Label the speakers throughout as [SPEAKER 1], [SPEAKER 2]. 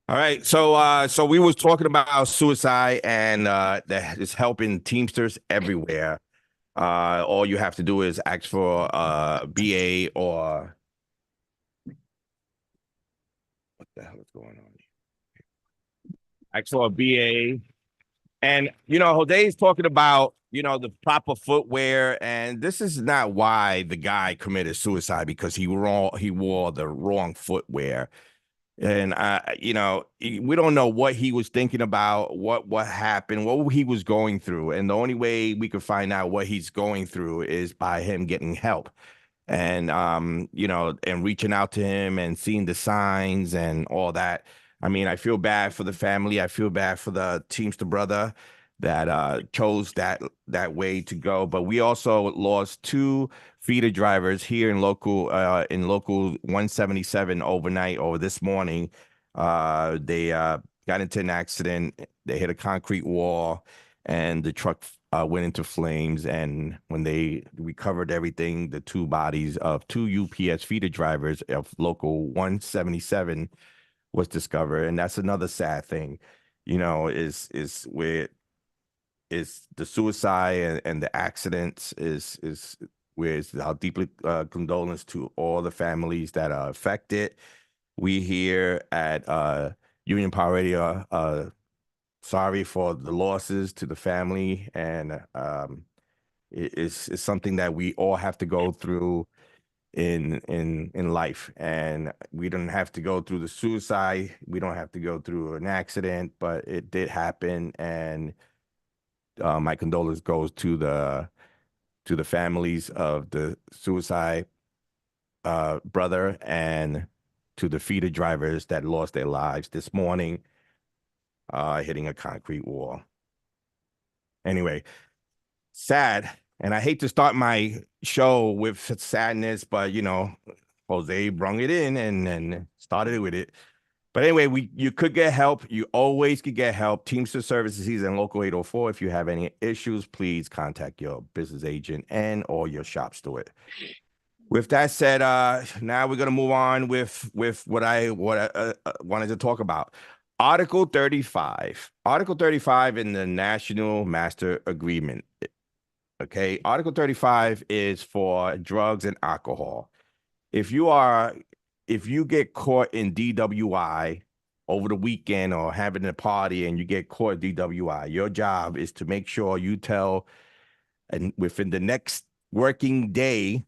[SPEAKER 1] All right, so we was talking about suicide and that is helping Teamsters everywhere. All you have to do is ask for BA or what the hell is going on? Ask for a BA, and Jose's talking about the proper footwear, and this is not why the guy committed suicide because he wore the wrong footwear. And we don't know what he was thinking about, what happened, what he was going through. And the only way we could find out what he's going through is by him getting help. And and reaching out to him and seeing the signs and all that. I mean, I feel bad for the family. I feel bad for the Teamster brother that chose that way to go. But we also lost two feeder drivers here in local 177 overnight or this morning. They got into an accident. They hit a concrete wall, and the truck went into flames. And when they recovered everything, the two bodies of two UPS feeder drivers of local 177 was discovered. And that's another sad thing, is where is the suicide and the accidents is where is our deeply condolence to all the families that are affected. We here at Union Power Radio sorry for the losses to the family, and it's something that we all have to go through in life. And we don't have to go through the suicide, we don't have to go through an accident, but it did happen. And my condolence goes to the families of the suicide brother and to the feeder drivers that lost their lives this morning hitting a concrete wall. Anyway, sad. And I hate to start my show with sadness, but Jose brung it in and started with it. But anyway, you could get help. You always could get help. Teamster Services and Local 804. If you have any issues, please contact your business agent and or your shop steward. With that said, now we're gonna move on with what I wanted to talk about. Article 35. Article 35 in the National Master Agreement. Okay, Article 35 is for drugs and alcohol. If you are if you get caught in DWI over the weekend or having a party and you get caught DWI, your job is to make sure you tell and within the next working day.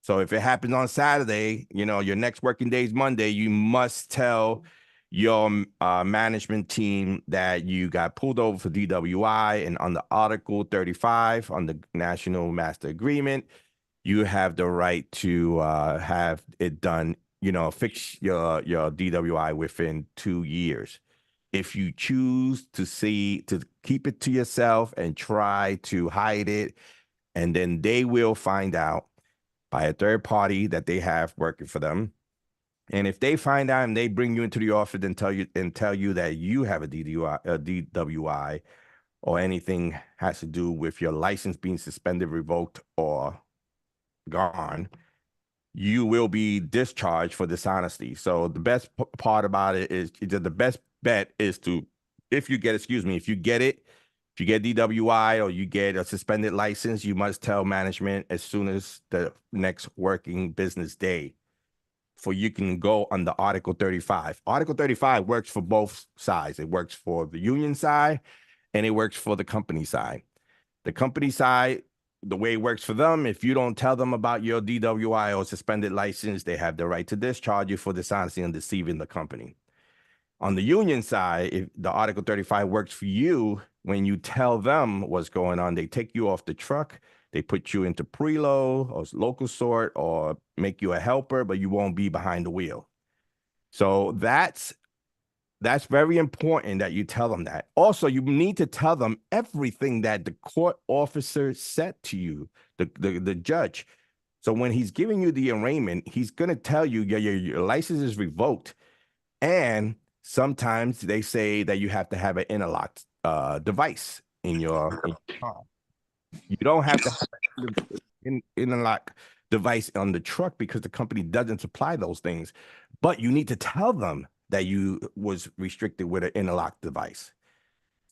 [SPEAKER 1] So if it happens on Saturday, your next working day is Monday, you must tell your management team that you got pulled over for DWI. And under Article 35 on the National Master Agreement, you have the right to have it done, fix your DWI within 2 years. If you choose to keep it to yourself and try to hide it, and then they will find out by a third party that they have working for them. And if they find out and they bring you into the office and tell you that you have a DWI or anything has to do with your license being suspended, revoked, or gone, you will be discharged for dishonesty. So the best part about it is the best bet is to, if you get it, if you get DWI or you get a suspended license, you must tell management as soon as the next working business day for you can go under Article 35. Article 35 works for both sides. It works for the union side and it works for the company side. The company side, the way it works for them, if you don't tell them about your DWI or suspended license, they have the right to discharge you for dishonesty and deceiving the company. On the union side, if the Article 35 works for you, when you tell them what's going on, they take you off the truck, they put you into preload or local sort or make you a helper, but you won't be behind the wheel. So that's very important that you tell them that. Also, you need to tell them everything that the court officer said to you, the judge. So when he's giving you the arraignment, he's going to tell you your license is revoked. And sometimes they say that you have to have an interlock device in your car. You don't have to have an interlock device on the truck because the company doesn't supply those things. But you need to tell them that you was restricted with an interlock device.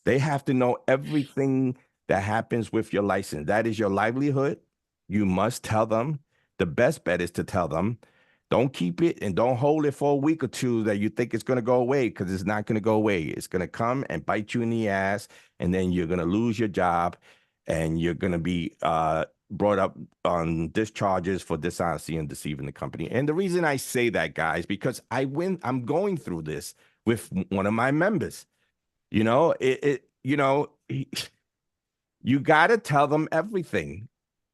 [SPEAKER 1] They have to know everything that happens with your license. That is your livelihood. You must tell them. The best bet is to tell them. Don't keep it and don't hold it for a week or two that you think it's going to go away, because it's not going to go away. It's going to come and bite you in the ass, and then you're going to lose your job, and you're going to be brought up on discharges for dishonesty and deceiving the company. And the reason I say that, guys, because I'm going through this with one of my members. You know, you got to tell them everything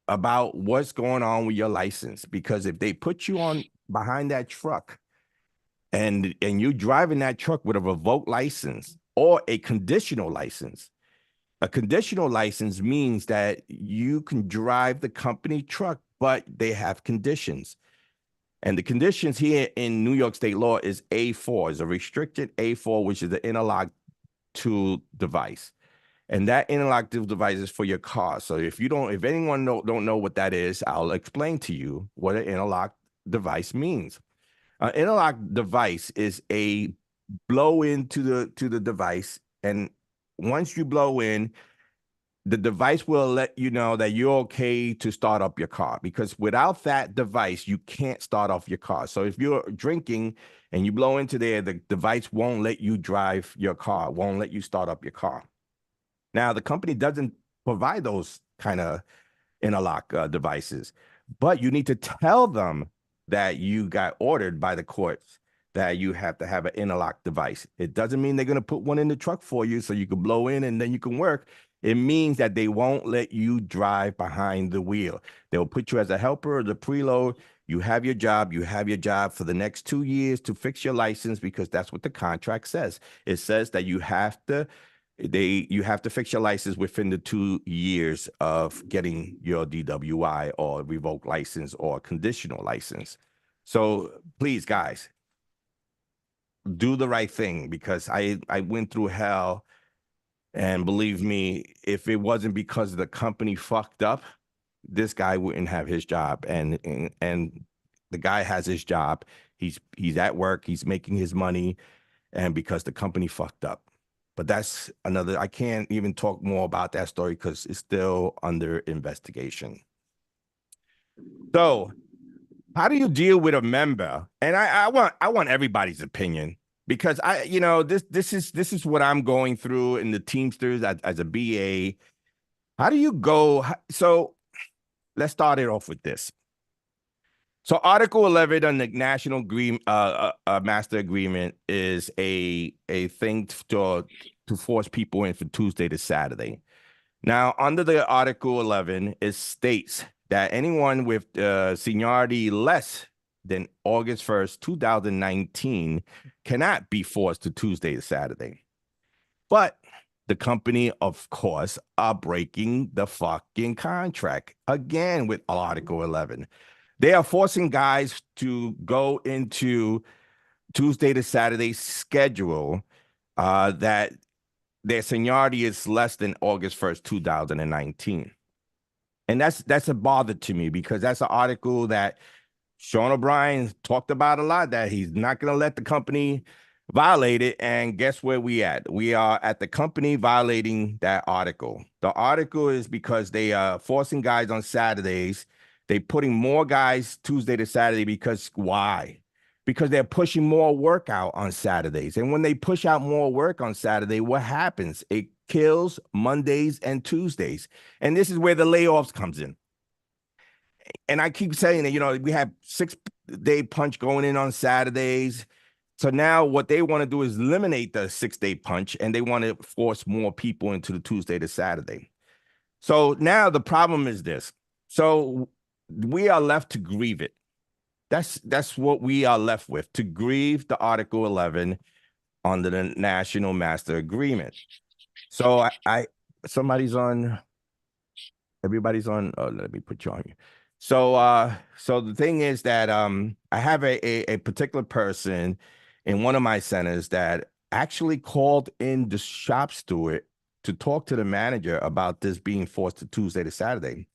[SPEAKER 1] about what's going on with your license, because if they put you on behind that truck and you driving that truck with a revoked license or a conditional license means that you can drive the company truck, but they have conditions. And the conditions here in New York state law is A4, is a restricted A4, which is the interlock tool device. And that interlock device is for your car. So if anyone don't know what that is, I'll explain to you what an interlock device means. An interlock device is a blow into the device, and once you blow in, the device will let you know that you're okay to start up your car, because without that device, you can't start off your car. So if you're drinking and you blow into there, the device won't let you drive your car, won't let you start up your car. Now, the company doesn't provide those kind of interlock devices, but you need to tell them that you got ordered by the courts that you have to have an interlock device. It doesn't mean they're going to put one in the truck for you so you can blow in and then you can work. It means that they won't let you drive behind the wheel. They'll put you as a helper or the preload. You have your job. You have your job for the next 2 years to fix your license, because that's what the contract says. It says that you have to fix your license within the 2 years of getting your DWI or revoked license or conditional license. So please, guys, do the right thing, because I went through hell, and believe me, if it wasn't because the company fucked up, this guy wouldn't have his job. And the guy has his job. He's at work. He's making his money, and because the company fucked up. But that's another, I can't even talk more about that story because it's still under investigation. So how do you deal with a member? And I want everybody's opinion, because this is what I'm going through in the Teamsters as a BA. How do you go? So let's start it off with this. So Article 11 on the National Master Agreement is a thing to force people in for Tuesday to Saturday. Now, under the Article 11, it states that anyone with seniority less than August 1st, 2019 cannot be forced to Tuesday to Saturday. But the company, of course, are breaking the fucking contract again with Article 11. They are forcing guys to go into Tuesday to Saturday schedule that their seniority is less than August 1st, 2019. And that's a bother to me, because that's an article that Sean O'Brien talked about a lot, that he's not going to let the company violate it. And guess where we at? We are at the company violating that article. The article is because they are forcing guys on Saturdays. They putting more guys Tuesday to Saturday, because why? Because they're pushing more work out on Saturdays. And when they push out more work on Saturday, what happens? It kills Mondays and Tuesdays. And this is where the layoffs comes in. And I keep saying that, we have 6-day punch going in on Saturdays. So now what they want to do is eliminate the 6-day punch, and they want to force more people into the Tuesday to Saturday. So now the problem is this. So we are left to grieve it. That's what we are left with, to grieve the Article 11 under the National Master Agreement. So everybody's on. Oh, let me put you on. So so the thing is that I have a particular person in one of my centers that actually called in the shop steward to talk to the manager about this being forced to Tuesday to Saturday.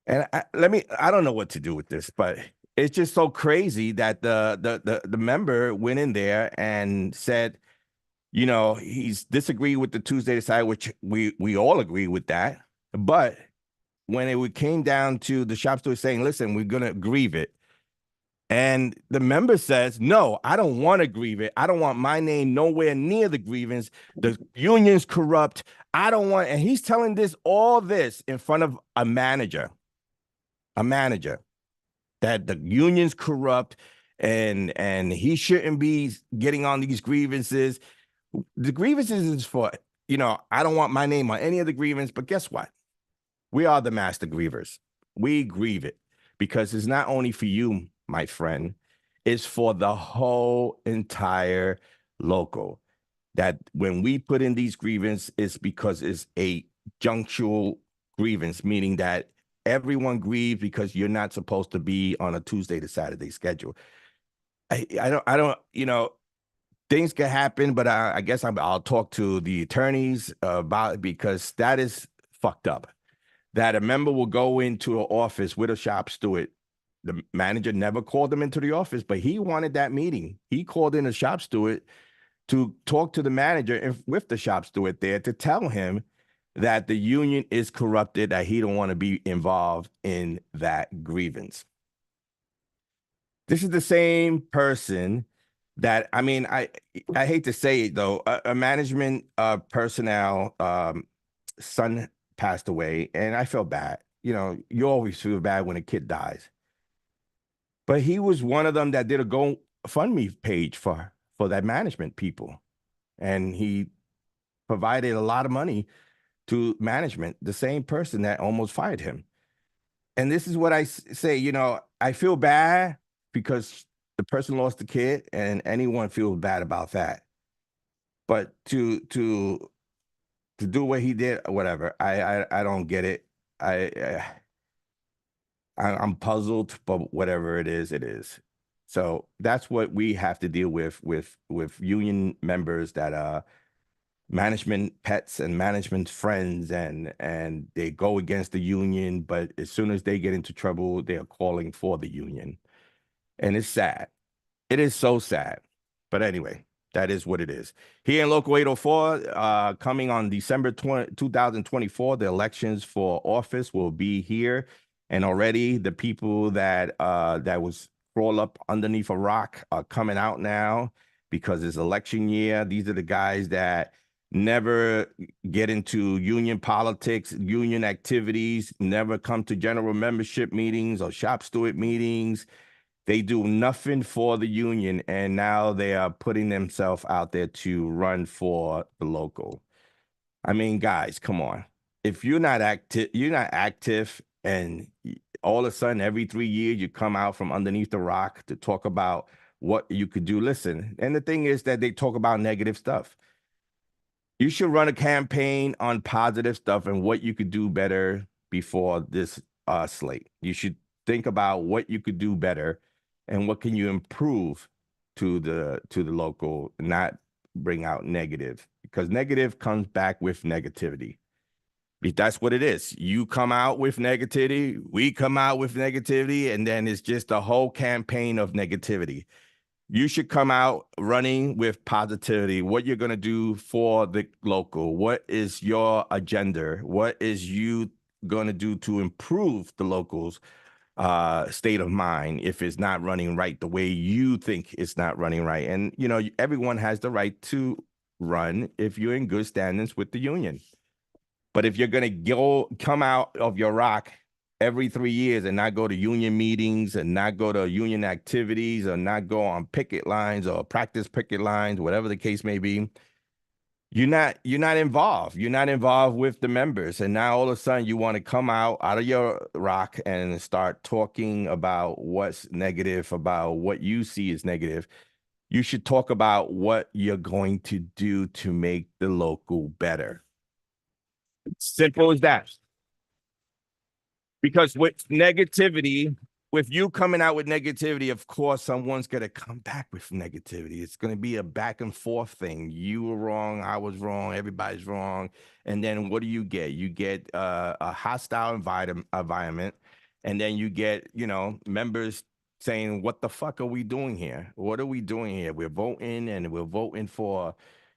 [SPEAKER 1] And I don't know what to do with this, but it's just so crazy that the member went in there and said, you know, he's disagreed with the Tuesday side, which we all agree with that. But when it came down to the shop steward saying, listen, we're gonna grieve it. And the member says, no, I don't want to grieve it. I don't want my name nowhere near the grievance. The union's corrupt. I don't want, and he's telling all this in front of a manager, that the union's corrupt and he shouldn't be getting on these grievances. The grievances is for, you know, I don't want my name on any of the grievance, but guess what? We are the master grievers. We grieve it because it's not only for you, my friend, it's for the whole entire local. That when we put in these grievances, it's because it's a junctural grievance, meaning that everyone grieves because you're not supposed to be on a Tuesday to Saturday schedule. I don't, you know, things can happen, but I guess I'll talk to the attorneys about it because that is fucked up. That a member will go into an office with a shop steward. The manager never called him into the office, but he wanted that meeting. He called in a shop steward to talk to the manager and with the shop steward there to tell him that the union is corrupted, that he don't want to be involved in that grievance. This is the same person that, I mean, I hate to say it though, a management personnel son passed away, and I felt bad. You know, you always feel bad when a kid dies. But he was one of them that did a GoFundMe page for that management people. And he provided a lot of money to management, the same person that almost fired him. And this is what I say, you know, I feel bad because the person lost the kid and anyone feels bad about that. But to do what he did, whatever, I don't get it. I'm puzzled, but whatever it is, it is. So that's what we have to deal with union members that management pets and management friends, and they go against the union, but as soon as they get into trouble, they are calling for the union. And it's sad. It is so sad. But anyway, that is what it is. Here in Local 804, coming on December 2024, the elections for office will be here. And already the people that was crawl up underneath a rock are coming out now because it's election year. These are the guys that never get into union politics, union activities, never come to general membership meetings or shop steward meetings. They do nothing for the union, and now they are putting themselves out there to run for the local. I mean, guys, come on. If you're not active, and all of a sudden every 3 years you come out from underneath the rock to talk about what you could do. Listen, and the thing is that they talk about negative stuff. You should run a campaign on positive stuff and what you could do better before this slate. You should think about what you could do better and what can you improve to the local, not bring out negative, because negative comes back with negativity. That's what it is. You come out with negativity, we come out with negativity, and then it's just a whole campaign of negativity. You should come out running with positivity, what you're going to do for the local. What is your agenda? What is you going to do to improve the locals' state of mind if it's not running right the way you think it's not running right? And, you know, everyone has the right to run if you're in good standings with the union. But if you're going to come out of your rock every 3 years and not go to union meetings and not go to union activities or not go on picket lines or practice picket lines, whatever the case may be, you're not involved. You're not involved with the members. And now all of a sudden you want to come out of your rock and start talking about what's negative, about what you see as negative. You should talk about what you're going to do to make the local better. Simple as that. Because with negativity, with you coming out with negativity, of course, someone's going to come back with negativity. It's going to be a back and forth thing. You were wrong. I was wrong. Everybody's wrong. And then what do? You get a hostile environment. And then you get, you know, members saying, what the fuck are we doing here? What are we doing here? We're voting and we're voting for,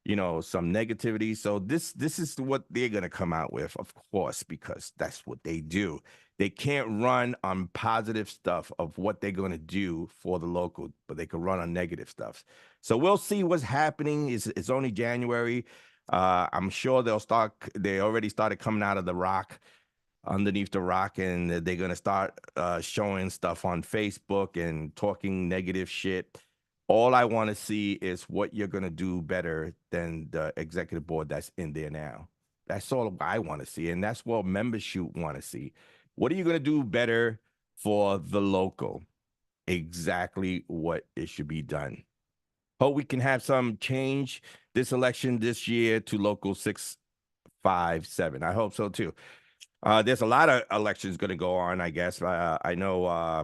[SPEAKER 1] some negativity. So this is what they're gonna come out with, of course, because that's what they do. They can't run on positive stuff of what they're gonna do for the local, but they can run on negative stuff. So we'll see what's happening. It's only January. I'm sure they already started coming out of the rock, underneath the rock, and they're going to start showing stuff on Facebook and talking negative shit. All I want to see is what you're going to do better than the executive board that's in there now. That's all I want to see, and that's what members should want to see. What are you going to do better for the local? Exactly what it should be done. Hope we can have some change this election this year to local 657. I hope so too. There's a lot of elections going to go on, I guess. I know, I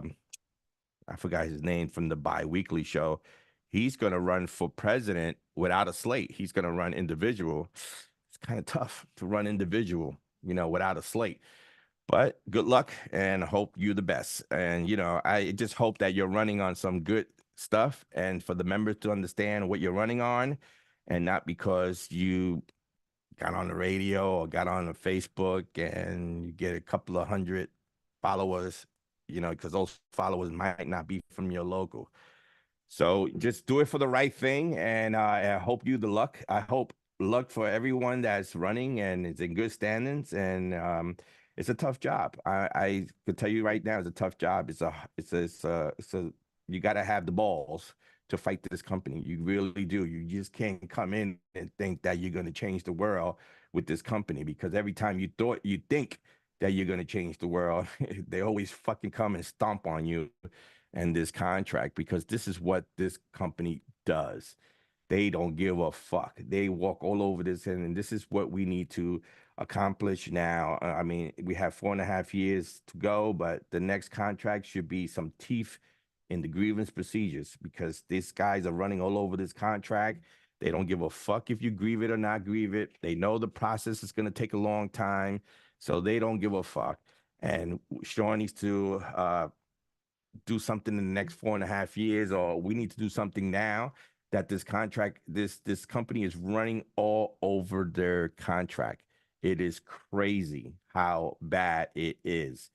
[SPEAKER 1] forgot his name from the bi-weekly show. He's going to run for president without a slate. He's going to run individual. It's kind of tough to run individual, without a slate. But good luck and hope you the best. And, I just hope that you're running on some good stuff and for the members to understand what you're running on, and not because you got on the radio or got on the Facebook and you get a couple of hundred followers, because those followers might not be from your local. So just do it for the right thing, and I hope you the luck. I hope luck for everyone that's running and is in good standings. And it's a tough job. I could tell you right now, it's a tough job. You got to have the balls to fight this company. You really do. You just can't come in and think that you're going to change the world with this company, because every time you think that you're going to change the world, they always fucking come and stomp on you and this contract, because this is what this company does. They don't give a fuck. They walk all over this, and this is what we need to accomplish now. I mean, we have 4.5 years to go, but the next contract should be some teeth in the grievance procedures, because these guys are running all over this contract. They don't give a fuck if you grieve it or not grieve it. They know the process is going to take a long time, so they don't give a fuck. And Sean needs to do something in the next 4.5 years, or we need to do something now, that this contract, this company is running all over their contract. It is crazy how bad it is.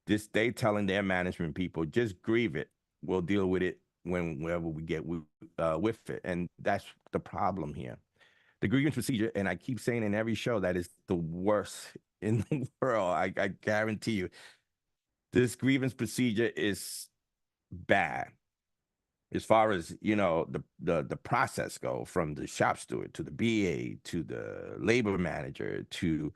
[SPEAKER 1] They telling their management people, just grieve it. We'll deal with it whenever we get with it. And that's the problem here. The grievance procedure, and I keep saying in every show, that is the worst in the world. I guarantee you. This grievance procedure is bad. As far as the process go, from the shop steward to the BA to the labor manager to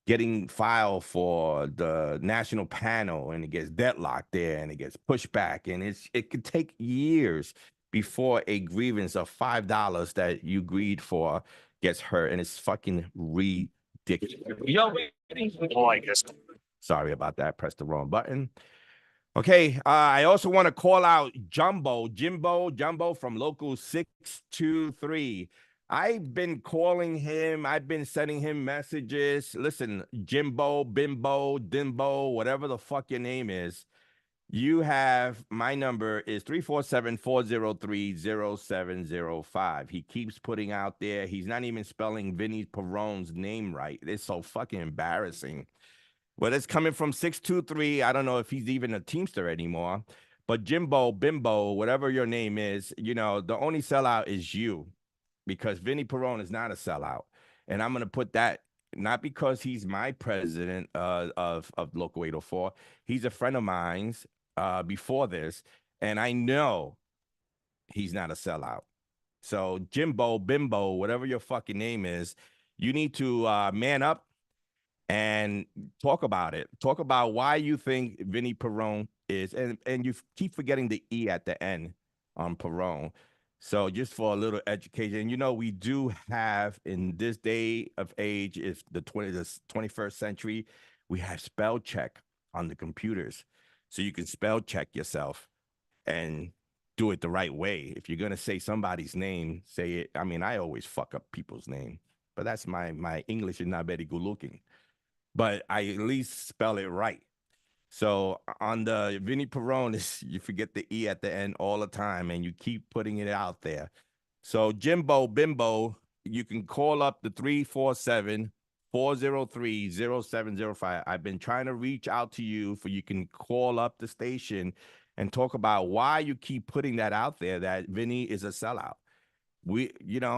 [SPEAKER 1] getting filed for the national panel, and it gets deadlocked there and it gets pushed back, and it could take years before a grievance of $5 that you agreed for gets heard, and it's fucking ridiculous. Sorry about that. Press the wrong button. Okay, I also want to call out Jimbo from Local 623. I've been calling him. I've been sending him messages. Listen, Jimbo, Bimbo, Dimbo, whatever the fuck your name is, you have my number is 347-403-0705. He keeps putting out there. He's not even spelling Vinny Perone's name right. It's so fucking embarrassing. But it's coming from 623. I don't know if he's even a Teamster anymore. But Jimbo, Bimbo, whatever your name is, the only sellout is you, because Vinny Perone is not a sellout. And I'm going to put that, not because he's my president of Local 804. He's a friend of mine's before this, and I know he's not a sellout. So Jimbo, Bimbo, whatever your fucking name is, you need to man up and talk about it. Talk about why you think Vinny Perone is, and you keep forgetting the E at the end on Perone. So just for a little education, we do have, in this day of age, if the 21st century, we have spell check on the computers. So you can spell check yourself and do it the right way. If you're going to say somebody's name, say it. I mean, I always fuck up people's name, but that's my English is not very good looking. But I at least spell it right. So on the Vinny Peronis, you forget the E at the end all the time, and you keep putting it out there. So Jimbo Bimbo, you can call up the 347-403-0705. I've been trying to reach out to you for you can call up the station and talk about why you keep putting that out there that Vinny is a sellout. We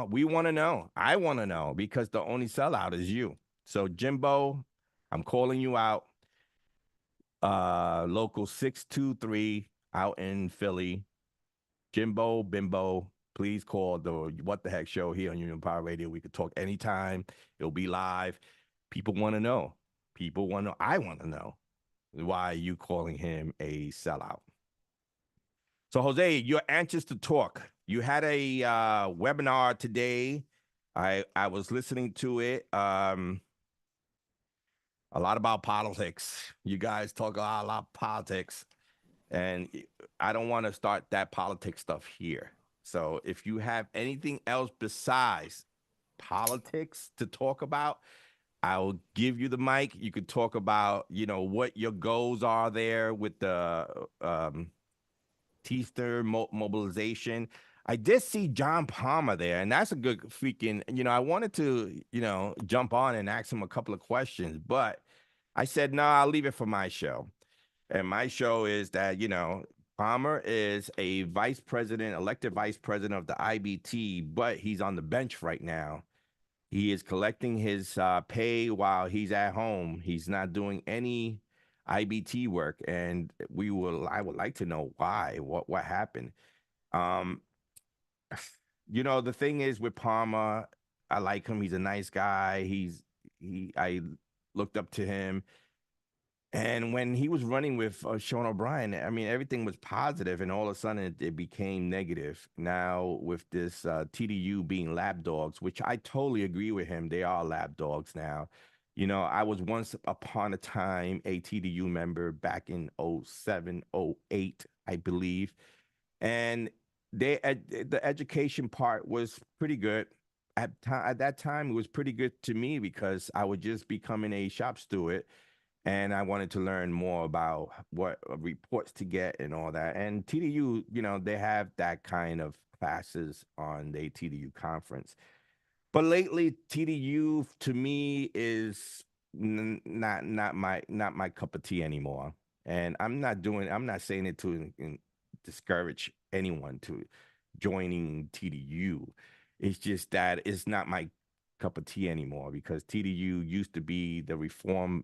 [SPEAKER 1] want to know. I want to know because the only sellout is you. So Jimbo, I'm calling you out. Local 623 out in Philly. Jimbo Bimbo, please call the What the Heck show here on Union Power Radio. We could talk anytime. It'll be live. People want to know. People want to know. I want to know why you calling him a sellout. So Jose, you're anxious to talk. You had a webinar today. I was listening to it. A lot about politics. You guys talk a lot about politics, and I don't want to start that politics stuff here. So if you have anything else besides politics to talk about, I will give you the mic. You could talk about, what your goals are there with the Teamster mobilization. I did see John Palmer there, and that's a good freaking, I wanted to, jump on and ask him a couple of questions, but I said, no, I'll leave it for my show. And my show is that, Palmer is a vice president, elected vice president of the IBT, but he's on the bench right now. He is collecting his pay while he's at home. He's not doing any IBT work, and I would like to know why, what happened. Um, the thing is with Palmer, I like him. He's a nice guy. I looked up to him. And when he was running with Sean O'Brien, I mean, everything was positive, and all of a sudden it became negative. Now with this TDU being lab dogs, which I totally agree with him, they are lab dogs now. I was once upon a time a TDU member back in 07, 08, I believe, and the education part was pretty good. At that time, it was pretty good to me because I was just becoming a shop steward and I wanted to learn more about what reports to get and all that. And TDU, they have that kind of classes on the TDU conference. But lately, TDU to me is not my cup of tea anymore. And I'm not saying it to discourage anyone to joining TDU. It's just that it's not my cup of tea anymore because TDU used to be the reform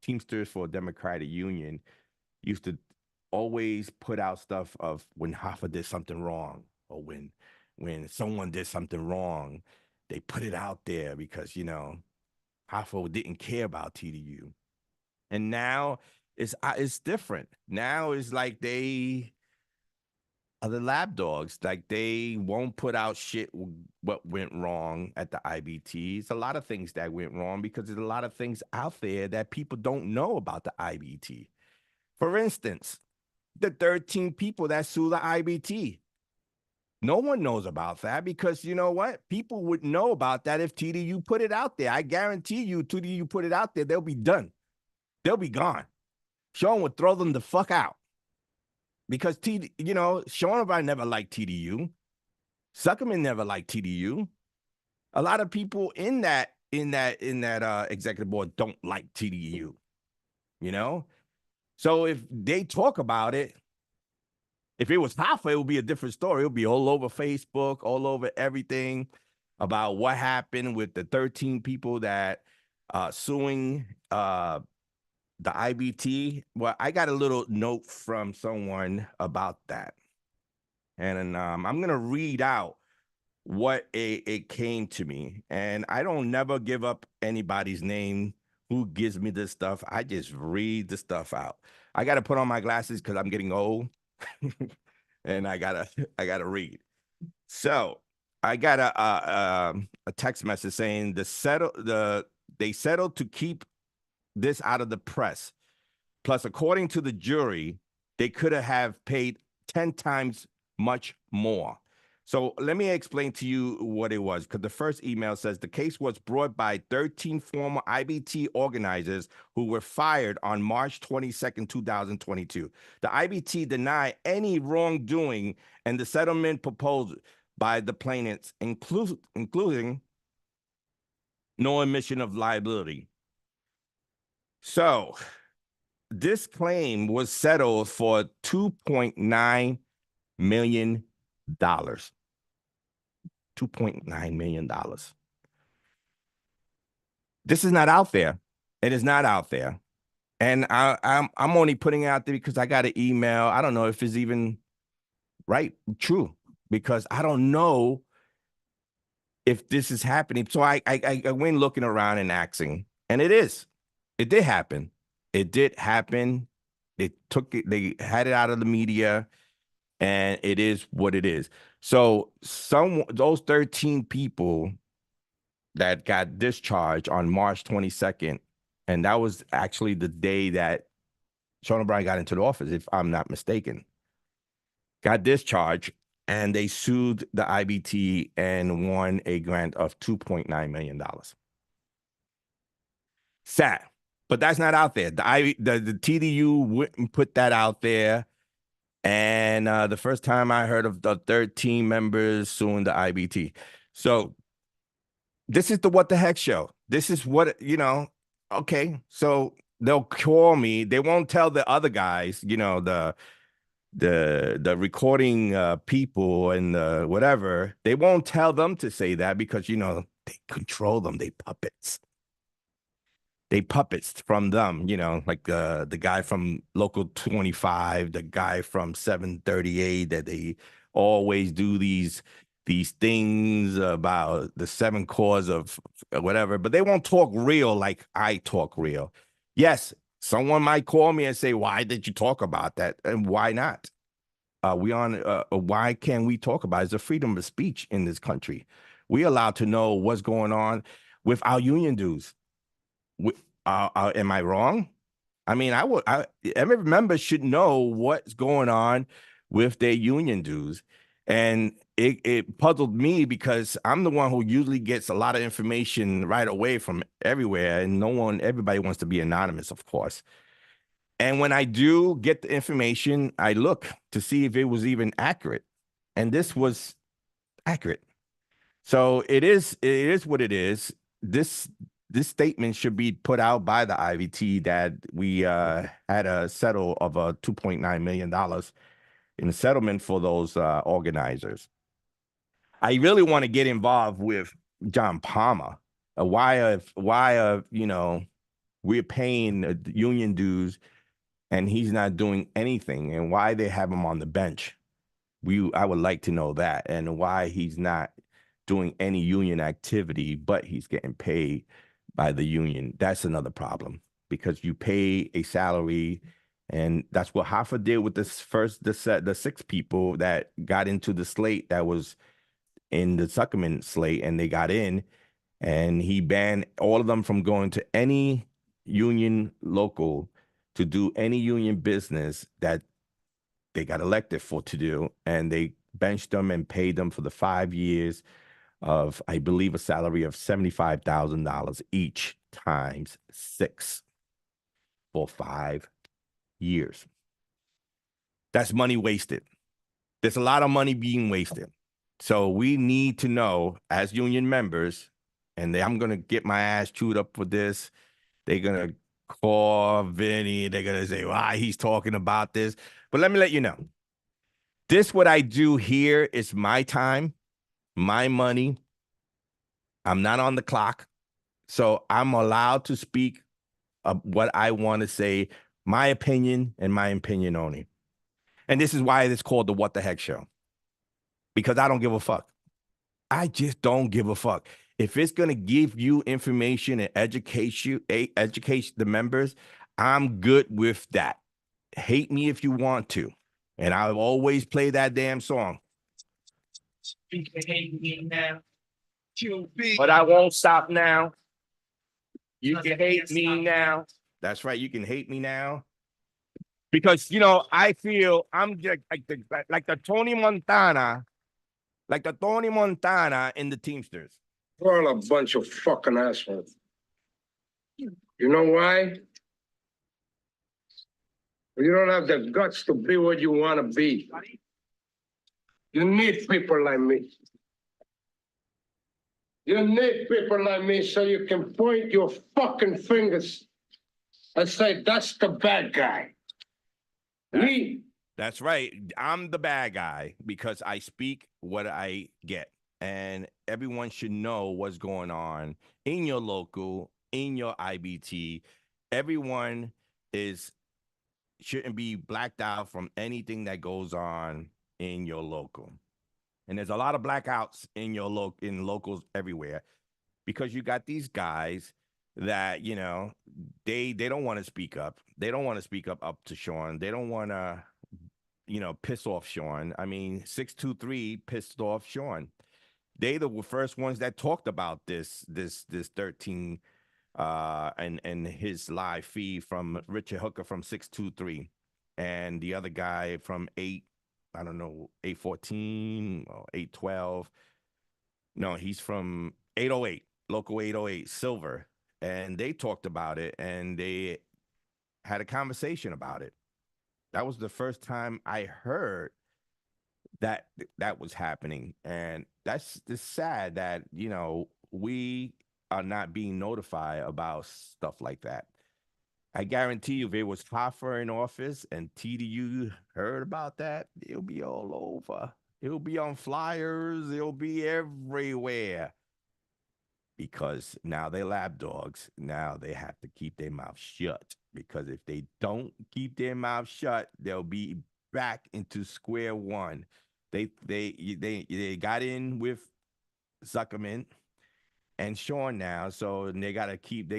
[SPEAKER 1] Teamsters for Democratic Union used to always put out stuff of when Hoffa did something wrong or when someone did something wrong, they put it out there because Hoffa didn't care about TDU. And now it's different. Now it's like they are the lab dogs. Like they won't put out shit what went wrong at the IBT. It's a lot of things that went wrong because there's a lot of things out there that people don't know about the IBT. For instance, the 13 people that sue the IBT. No one knows about that because you know what? People would know about that if TDU put it out there. I guarantee you, TDU put it out there, they'll be done. They'll be gone. Sean would throw them the fuck out. Because Sean O'Brien never liked TDU. Zuckerman never liked TDU. A lot of people in that executive board don't like TDU. So if they talk about it, if it was Hoffa, it would be a different story. It would be all over Facebook, all over everything about what happened with the 13 people that suing the IBT. Well, I got a little note from someone about that. And I'm going to read out what it came to me. And I don't never give up anybody's name who gives me this stuff. I just read the stuff out. I got to put on my glasses because I'm getting old. And I gotta read. So I got a text message saying they settled to keep this out of the press. Plus, according to the jury, they could have paid 10 times much more. So let me explain to you what it was, because the first email says the case was brought by 13 former IBT organizers who were fired on March 22nd, 2022. The IBT denied any wrongdoing and the settlement proposed by the plaintiffs, including no admission of liability. So this claim was settled for $2.9 million. $2.9 million. This is not out there. It is not out there. And I'm only putting it out there because I got an email. I don't know if it's even true, because I don't know if this is happening. So I went looking around and asking, and it did happen. It did happen. They had it out of the media, and it is what it is. So those 13 people that got discharged on March 22nd, and that was actually the day that Sean O'Brien got into the office, if I'm not mistaken, got discharged, and they sued the IBT and won a grant of $2.9 million. Sad, but that's not out there. The TDU wouldn't put that out there. And the first time I heard of the 13 members suing the IBT. So this is the What the Heck show. This is what, okay. So they'll call me. They won't tell the other guys, the recording people and whatever. They won't tell them to say that because, they control them. They puppets. They puppets from them, like the guy from Local 25, the guy from 738, that they always do these things about the 7 cores of whatever, but they won't talk real like I talk real. Yes, someone might call me and say, why did you talk about that? And why not? Why can't we talk about it? It's a freedom of speech in this country. We're allowed to know what's going on with our union dues. Am I wrong? I mean, every member should know what's going on with their union dues. And it puzzled me because I'm the one who usually gets a lot of information right away from everywhere, and everybody wants to be anonymous, of course. And when I do get the information, I look to see if it was even accurate. And this was accurate. So it is what it is. This statement should be put out by the IBT that we had a settle of $2.9 million in settlement for those organizers. I really want to get involved with John Palmer. Why we're paying union dues and he's not doing anything, and why they have him on the bench. I would like to know that, and why he's not doing any union activity, but he's getting paid by the union. That's another problem, because you pay a salary, and that's what Hoffa did with the 6 people that got into the slate that was in the Zuckerman slate, and they got in, and he banned all of them from going to any union local to do any union business that they got elected to do, and they benched them and paid them for the 5 years of, I believe, a salary of $75,000 each times 6 for 5 years. That's money wasted. There's a lot of money being wasted. So we need to know, as union members, and I'm going to get my ass chewed up for this. They're going to call Vinny. They're going to say, why he's talking about this. But let me let you know. What I do here is my time, my money. I'm not on the clock. So I'm allowed to speak what I want to say, my opinion and my opinion only. And this is why it's called the What the Heck Show. Because I don't give a fuck. I just don't give a fuck. If it's going to give you information and educate the members, I'm good with that. Hate me if you want to. And I'll always play that damn song. You can hate me now. But I won't stop now. You can hate me now. That's right. You can hate me now. Because, I feel I'm like the Tony Montana like the Tony Montana in the Teamsters.
[SPEAKER 2] We're all a bunch of fucking assholes. You know why? You don't have the guts to be what you want to be. You need people like me. You need people like me so you can point your fucking fingers and say, that's the bad guy. Me?
[SPEAKER 1] That's right. I'm the bad guy because I speak what I get. And everyone should know what's going on in your local, in your IBT. Everyone shouldn't be blacked out from anything that goes on in your local. And there's a lot of blackouts in your in locals everywhere because you got these guys that, you know, they don't want to speak up. They don't want to speak up to Sean. They don't want to, you know, piss off Sean. I mean, 623 pissed off Sean. They the first ones that talked about this 13 and his live feed from Richard Hooker from 623 and the other guy from 814 or 812. No, he's from 808, local 808 Silver. And they talked about it and they had a conversation about it. That was the first time I heard that was happening. And that's just sad that, you know, we are not being notified about stuff like that. I guarantee you, if it was Hoffer in office and TDU heard about that, it'll be all over. It'll be on flyers. It'll be everywhere. Because now they're lab dogs. Now they have to keep their mouth shut. Because if they don't keep their mouth shut, they'll be back into square one. They got in with Zuckerman and Sean now, so they gotta keep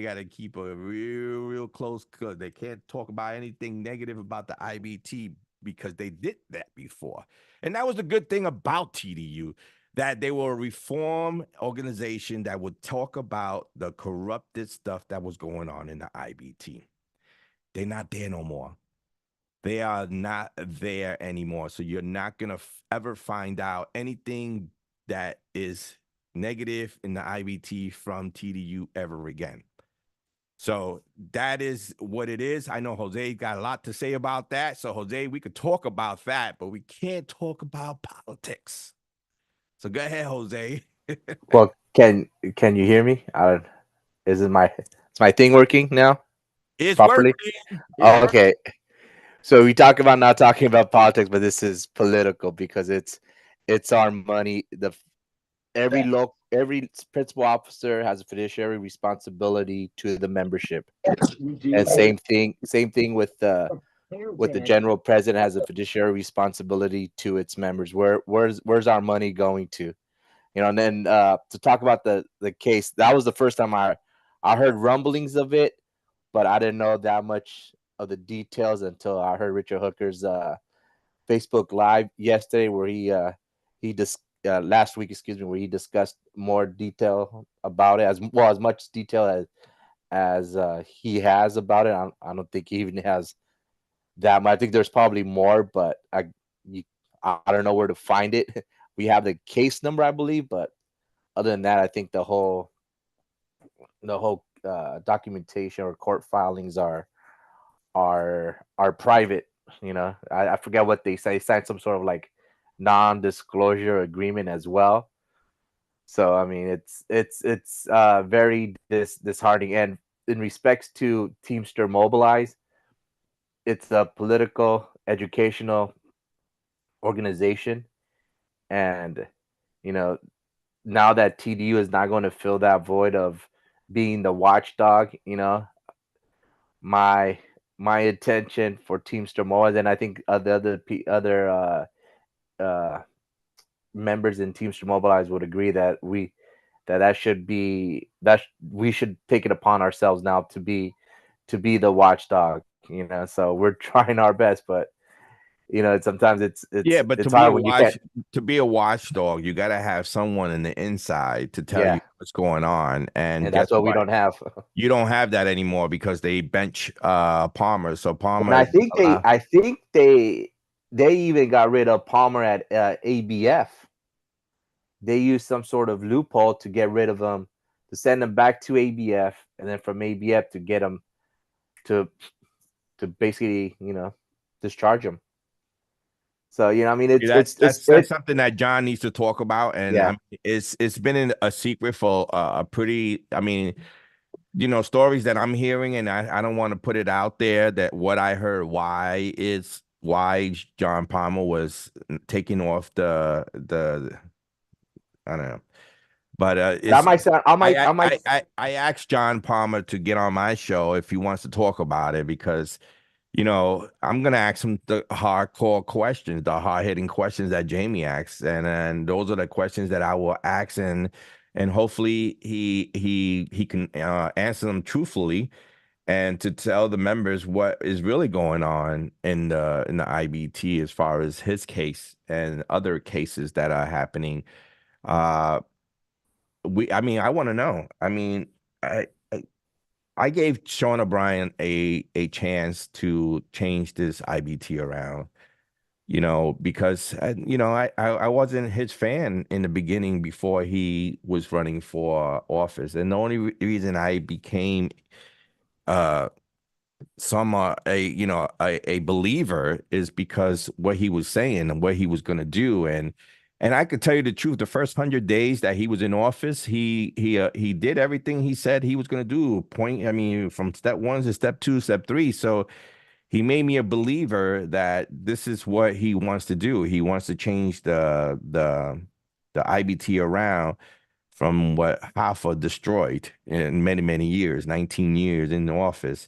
[SPEAKER 1] a real close because they can't talk about anything negative about the IBT because they did that before. And that was the good thing about TDU, that they were a reform organization that would talk about the corrupted stuff that was going on in the IBT. They're not there no more. They are not there anymore. So you're not going to ever find out anything that is negative in the IBT from TDU ever again. So that is what it is. I know Jose got a lot to say about that. So Jose, we could talk about that, but we can't talk about politics. So go ahead, Jose.
[SPEAKER 3] Well, can you hear me? Is my thing working now?
[SPEAKER 1] It's
[SPEAKER 3] properly?
[SPEAKER 1] working.
[SPEAKER 3] Oh, okay. So we talk about not talking about politics, but this is political because it's our money. Every principal officer has a fiduciary responsibility to the membership, and same thing with the general president has a fiduciary responsibility to its members. Where's our money going to? You know, and then to talk about the case, that was the first time I heard rumblings of it, but I didn't know that much of the details until I heard Richard Hooker's Facebook Live yesterday, where last week, where he discussed more detail about it, as much detail as he has about it. I don't think he even has that much. I think there's probably more, but I don't know where to find it. We have the case number, I believe, but other than that, I think the whole documentation or court filings are private. You know, I forget what they say. They signed some sort of like non-disclosure agreement as well. So I mean, it's very disheartening. And in respects to Teamster Mobilize, it's a political educational organization, and you know, now that TDU is not going to fill that void of being the watchdog, you know, my attention for Teamster Mobilize, and I think the other members in Teamster Mobilize would agree that we should take it upon ourselves now to be the watchdog, you know. So we're trying our best, but you know, sometimes it's
[SPEAKER 1] but
[SPEAKER 3] it's hard when you can't.
[SPEAKER 1] To be a watchdog, you got to have someone in the inside to tell you what's going on, and
[SPEAKER 3] that's what we don't have.
[SPEAKER 1] You don't have that anymore because they bench Palmer. So Palmer,
[SPEAKER 3] and I think they even got rid of Palmer at ABF. they used some sort of loophole to get rid of them, to send them back to ABF, and then from ABF to get them to basically, discharge them. So I mean,
[SPEAKER 1] That's something that John needs to talk about, and
[SPEAKER 3] yeah.
[SPEAKER 1] it's been in a secret for a pretty. I mean, stories that I'm hearing, and I don't want to put it out there that what I heard why John Palmer was taking off the I don't know, but
[SPEAKER 3] I might sound, I might,
[SPEAKER 1] I asked John Palmer to get on my show if he wants to talk about it because. I'm gonna ask him the hardcore questions, the hard-hitting questions that Jamie asks, and those are the questions that I will ask, and hopefully he can answer them truthfully, and to tell the members what is really going on in the IBT as far as his case and other cases that are happening. I mean, I want to know. I mean, I gave Sean O'Brien a chance to change this IBT around, because I wasn't his fan in the beginning before he was running for office, and the only reason I became a believer is because what he was saying and what he was going to do, and I could tell you the truth, the first 100 days that he was in office, he did everything he said he was going to do. I mean, from step 1 to step 2, step 3. So he made me a believer that this is what he wants to do. He wants to change the IBT around from what Hoffa destroyed in many, many years, 19 years in the office.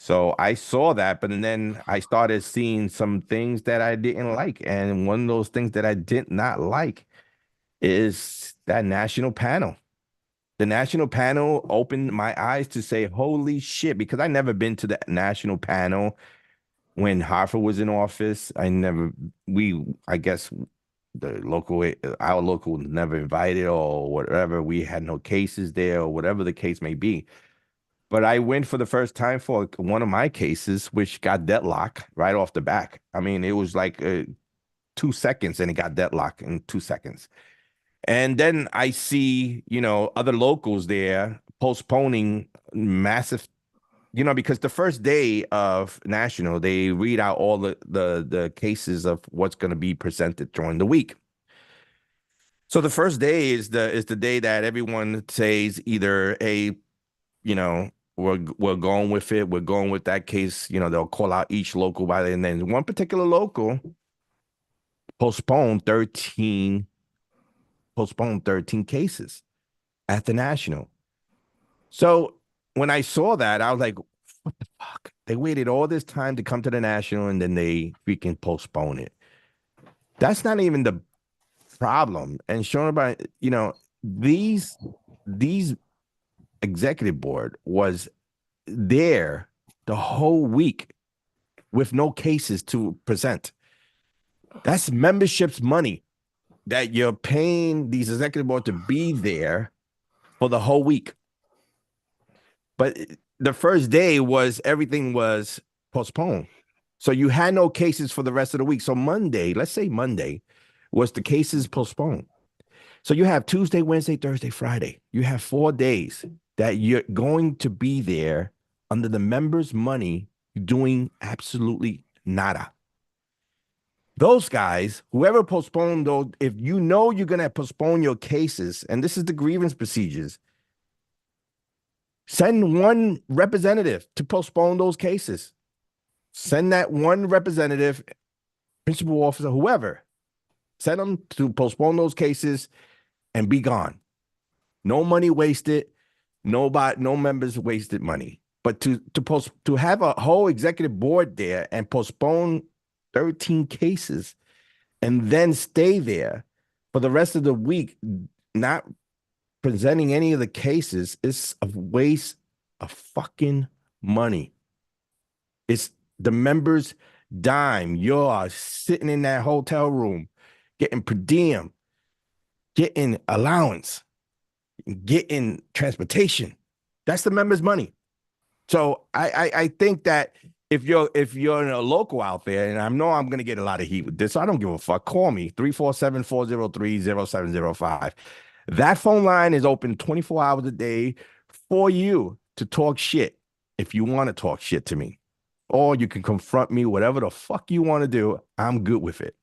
[SPEAKER 1] So I saw that, but then I started seeing some things that I didn't like. And one of those things that I did not like is that national panel. The national panel opened my eyes to say, holy shit, because I never been to the national panel when Hoffa was in office. I guess our local was never invited or whatever. We had no cases there or whatever the case may be. But I went for the first time for one of my cases, which got deadlocked right off the back. I mean, it was like 2 seconds and it got deadlocked in 2 seconds. And then I see, other locals there postponing massive, because the first day of national, they read out all the cases of what's going to be presented during the week. So the first day is the day that everyone says either we're going with it. We're going with that case. They'll call out each local by the, and then one particular local postponed 13 cases at the national. So when I saw that, I was like, what the fuck? They waited all this time to come to the national and then they freaking postpone it. That's not even the problem. And Sean O'Brien, these executive board was there the whole week with no cases to present. That's membership's money that you're paying these executive board to be there for the whole week. But the first day everything was postponed. So you had no cases for the rest of the week. So Monday, let's say Monday, was the cases postponed. So you have Tuesday, Wednesday, Thursday, Friday. You have 4 days that you're going to be there under the members' money doing absolutely nada. Those guys, whoever postponed those, if you're going to postpone your cases, and this is the grievance procedures, send one representative to postpone those cases. Send that one representative, principal officer, whoever, send them to postpone those cases and be gone. No money wasted. No members wasted money. But to have a whole executive board there and postpone 13 cases and then stay there for the rest of the week, not presenting any of the cases, is a waste of fucking money. It's the members' dime. You're sitting in that hotel room, getting per diem, getting allowance, getting transportation. That's the members' money. So I think that if you're in a local out there, and I know I'm gonna get a lot of heat with this, so I don't give a fuck. Call me 347-403-0705. That phone line is open 24 hours a day for you to talk shit if you want to talk shit to me. Or you can confront me, whatever the fuck you want to do. I'm good with it.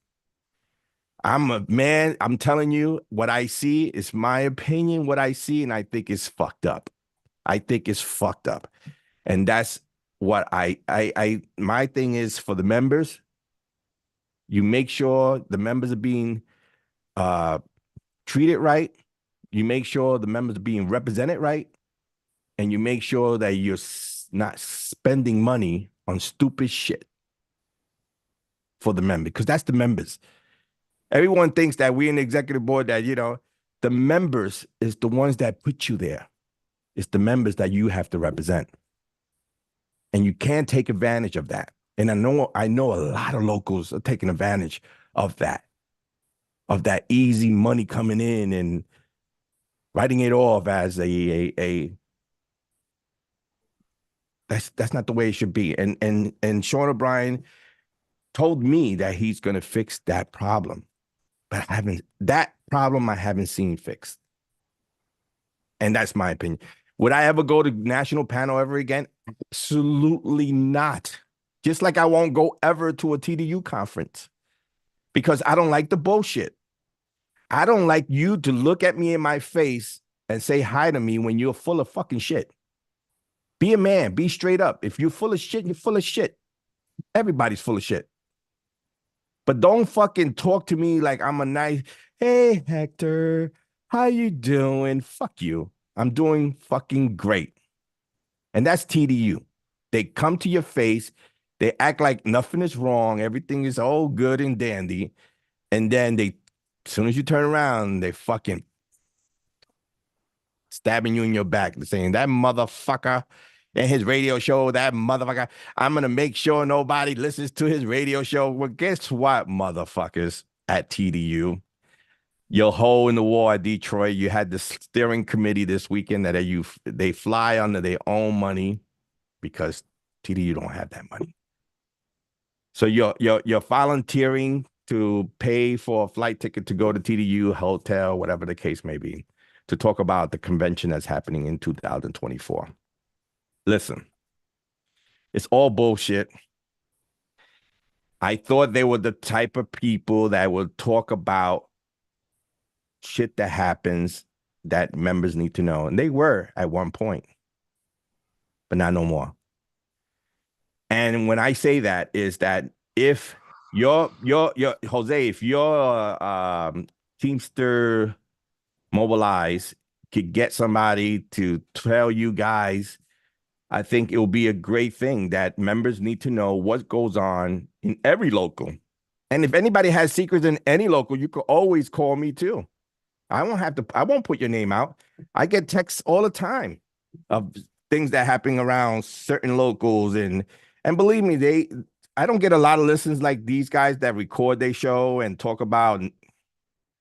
[SPEAKER 1] I'm a man. I'm telling you what I see is my opinion, what I see, and I think it's fucked up. I think it's fucked up. And that's what my thing is for the members. You make sure the members are being treated right. You make sure the members are being represented right. And you make sure that you're not spending money on stupid shit for the members, because that's the members. Everyone thinks that we in the executive board that, the members is the ones that put you there. It's the members that you have to represent. And you can't take advantage of that. And I know a lot of locals are taking advantage of that easy money coming in and writing it off as that's not the way it should be. And Sean O'Brien told me that he's going to fix that problem, but I haven't seen fixed. And that's my opinion. Would I ever go to national panel ever again? Absolutely not. Just like I won't go ever to a TDU conference because I don't like the bullshit. I don't like you to look at me in my face and say hi to me when you're full of fucking shit. Be a man. Be straight up. If you're full of shit, you're full of shit. Everybody's full of shit. But don't fucking talk to me like I'm a nice, hey, Hector, how you doing? Fuck you. I'm doing fucking great. And that's TDU. They come to your face. They act like nothing is wrong. Everything is all good and dandy. And then as soon as you turn around, they fucking stabbing you in your back, saying that motherfucker and his radio show, that motherfucker, I'm going to make sure nobody listens to his radio show. Well, guess what, motherfuckers at TDU? Your hole in the wall at Detroit, you had the steering committee this weekend that they fly under their own money because TDU don't have that money. So you're volunteering to pay for a flight ticket to go to TDU, hotel, whatever the case may be, to talk about the convention that's happening in 2024. Listen, it's all bullshit. I thought they were the type of people that would talk about shit that happens that members need to know. And they were at one point, but not no more. And when I say that is that if you're Jose, if your Teamster Mobilize could get somebody to tell you guys, I think it will be a great thing that members need to know what goes on in every local. And if anybody has secrets in any local, you could always call me too. I won't put your name out. I get texts all the time of things that happen around certain locals. And believe me, I don't get a lot of listens like these guys that record their show and talk about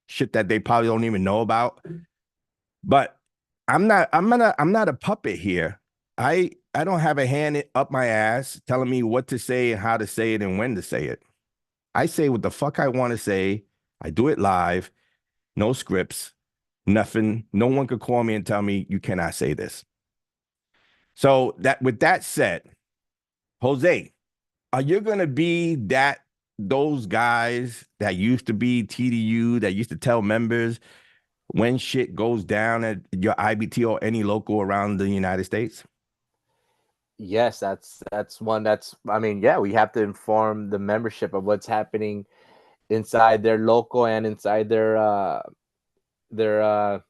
[SPEAKER 1] shit that they probably don't even know about. But I'm not a puppet here. I don't have a hand up my ass telling me what to say and how to say it and when to say it. I say what the fuck I want to say. I do it live, no scripts, nothing. No one could call me and tell me you cannot say this. So with that said, Jose, are you gonna be those guys that used to be TDU that used to tell members when shit goes down at your IBT or any local around the United States?
[SPEAKER 3] Yes, that's one. We have to inform the membership of what's happening inside their local and inside inside the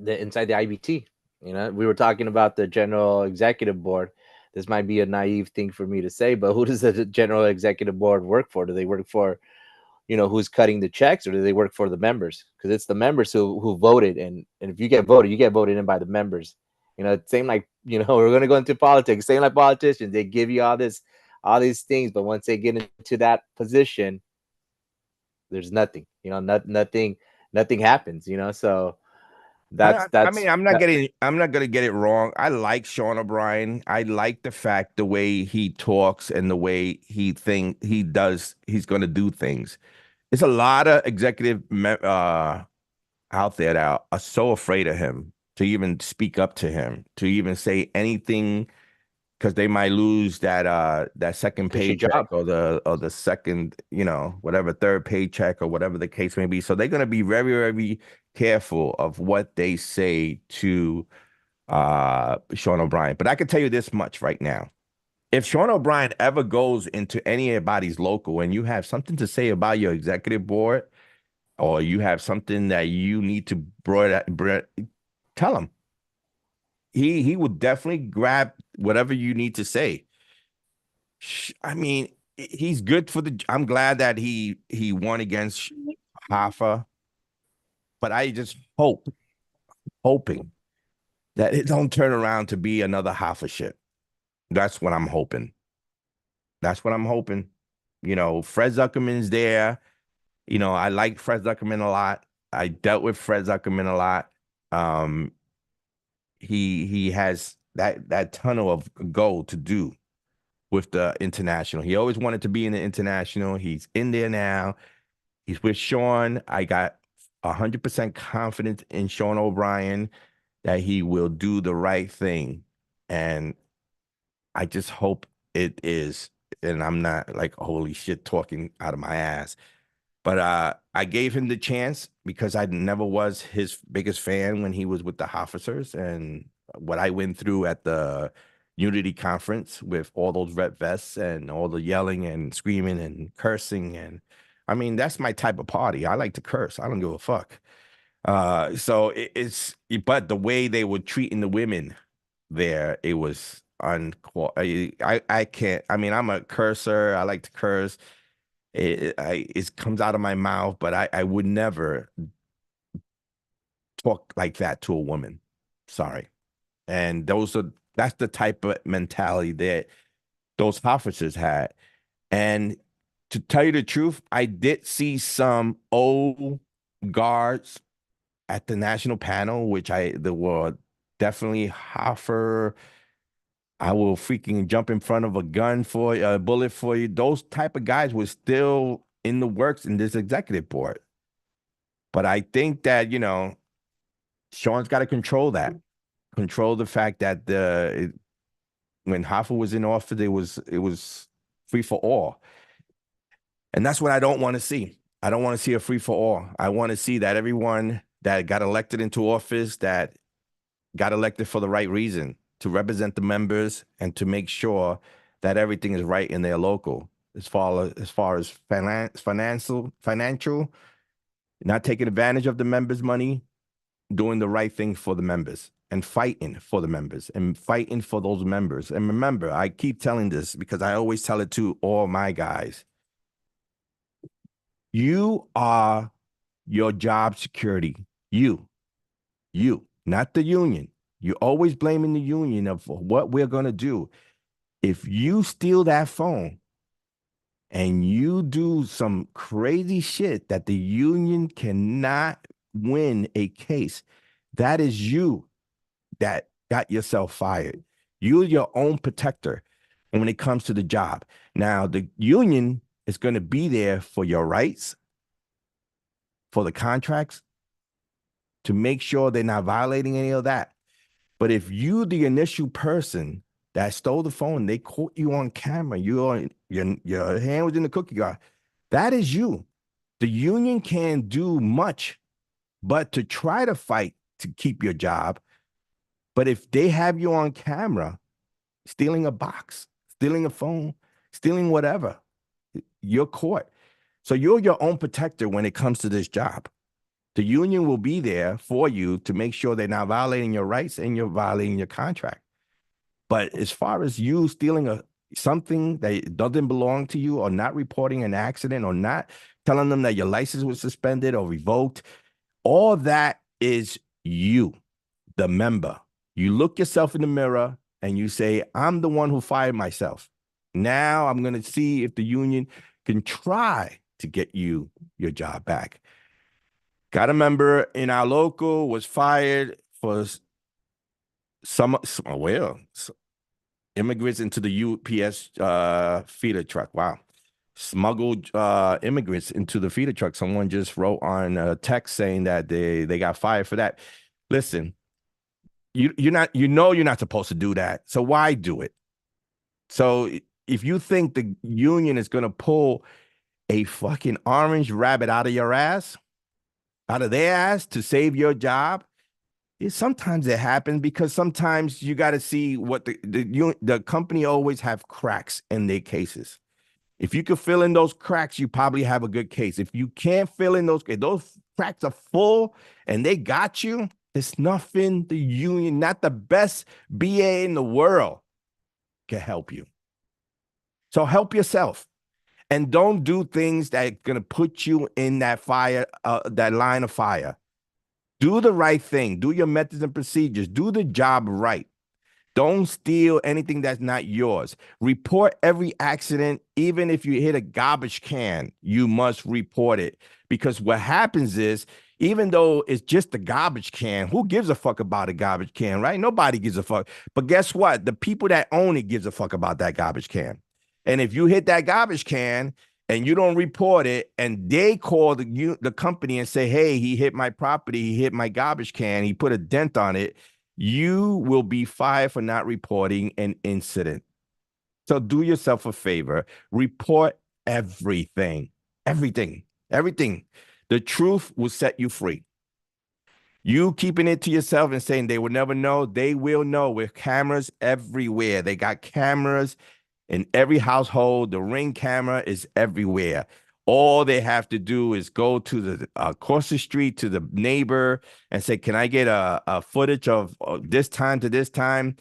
[SPEAKER 3] IBT. We were talking about the general executive board. This might be a naive thing for me to say, but who does the general executive board work for? Do they work for, who's cutting the checks, or do they work for the members? Because it's the members who voted, and if you get voted in by the members. Same like, we're going to go into politics, same like politicians. They give you all these things, but once they get into that position, there's nothing, nothing happens, so
[SPEAKER 1] I mean, I'm not gonna get it wrong. I like Sean O'Brien. I like the fact the way he talks and the way he's gonna do things. There's a lot of out there that are so afraid of him to even speak up to him, to even say anything because they might lose that second
[SPEAKER 3] Cushy
[SPEAKER 1] paycheck
[SPEAKER 3] job.
[SPEAKER 1] or the second, whatever, third paycheck or whatever the case may be. So they're gonna be very, very careful of what they say to Sean O'Brien. But I can tell you this much right now. If Sean O'Brien ever goes into anybody's local and you have something to say about your executive board, or you have something that you need to tell him. He would definitely grab whatever you need to say. I mean, he's good for I'm glad that he won against Hoffa, but I just hoping that it don't turn around to be another Hoffa shit. That's what I'm hoping. That's what I'm hoping. Fred Zuckerman's there. I like Fred Zuckerman a lot. I dealt with Fred Zuckerman a lot. He has that tunnel of gold to do with the international. He always wanted to be in the international. He's in there now. He's with Sean. I got 100% confidence in Sean O'Brien that he will do the right thing. And I just hope it is. And I'm not like, holy shit, talking out of my ass. But I gave him the chance because I never was his biggest fan when he was with the officers, and what I went through at the Unity conference with all those red vests and all the yelling and screaming and cursing. And I mean, that's my type of party. I like to curse. I don't give a fuck. So but the way they were treating the women there, it was I can't. I mean, I'm a cursor. I like to curse. It comes out of my mouth, but I would never talk like that to a woman. Sorry. And that's the type of mentality that those officers had. And to tell you the truth, I did see some old guards at the national panel, they were definitely Hoffer. I will freaking jump in front of a bullet for you. Those type of guys were still in the works in this executive board. But I think that, Sean's got to control that. Control the fact that when Hoffa was in office, it was free for all. And that's what I don't want to see. I don't want to see a free for all. I want to see that everyone that got elected into office, that got elected for the right reason, to represent the members and to make sure that everything is right in their local, as far as financial, not taking advantage of the members' money, doing the right thing for the members and fighting for the members and fighting for those members. And remember, I keep telling this because I always tell it to all my guys. You are your job security. You, not the union. You're always blaming the union of what we're going to do. If you steal that phone and you do some crazy shit that the union cannot win a case, that is you that got yourself fired. You're your own protector when it comes to the job. Now, the union is going to be there for your rights, for the contracts, to make sure they're not violating any of that. But if you, the initial person that stole the phone, they caught you on camera, your hand was in the cookie jar, that is you. The union can't do much but to try to fight to keep your job. But if they have you on camera, stealing a box, stealing a phone, stealing whatever, you're caught. So you're your own protector when it comes to this job. The union will be there for you to make sure they're not violating your rights and you're violating your contract. But as far as you stealing something that doesn't belong to you, or not reporting an accident, or not telling them that your license was suspended or revoked, all that is you, the member. You look yourself in the mirror and you say, I'm the one who fired myself. Now I'm going to see if the union can try to get you your job back. Got a member in our local was fired for immigrants into the UPS feeder truck. Wow. Smuggled immigrants into the feeder truck. Someone just wrote on a text saying that they got fired for that. Listen, you're not supposed to do that. So why do it? So if you think the union is gonna pull a fucking orange rabbit out of your ass, out of their ass to save your job, sometimes it happens because sometimes you got to see what the company always have cracks in their cases. If you can fill in those cracks, you probably have a good case. If you can't fill in those cracks are full and they got you, it's nothing the union, not the best BA in the world, can help you. So help yourself. And don't do things that are going to put you in that fire, that line of fire. Do the right thing. Do your methods and procedures. Do the job right. Don't steal anything that's not yours. Report every accident. Even if you hit a garbage can, you must report it. Because what happens is, even though it's just a garbage can, who gives a fuck about a garbage can, right? Nobody gives a fuck. But guess what? The people that own it gives a fuck about that garbage can. And if you hit that garbage can and you don't report it, and they call the company and say, hey, he hit my property, he hit my garbage can, he put a dent on it, you will be fired for not reporting an incident. So do yourself a favor. Report everything. Everything. The truth will set you free. You keeping it to yourself and saying they will never know, they will know with cameras everywhere. They got cameras in every household. The Ring camera is everywhere. All they have to do is go to the across the street to the neighbor and say, "Can I get a footage of this time to this time?"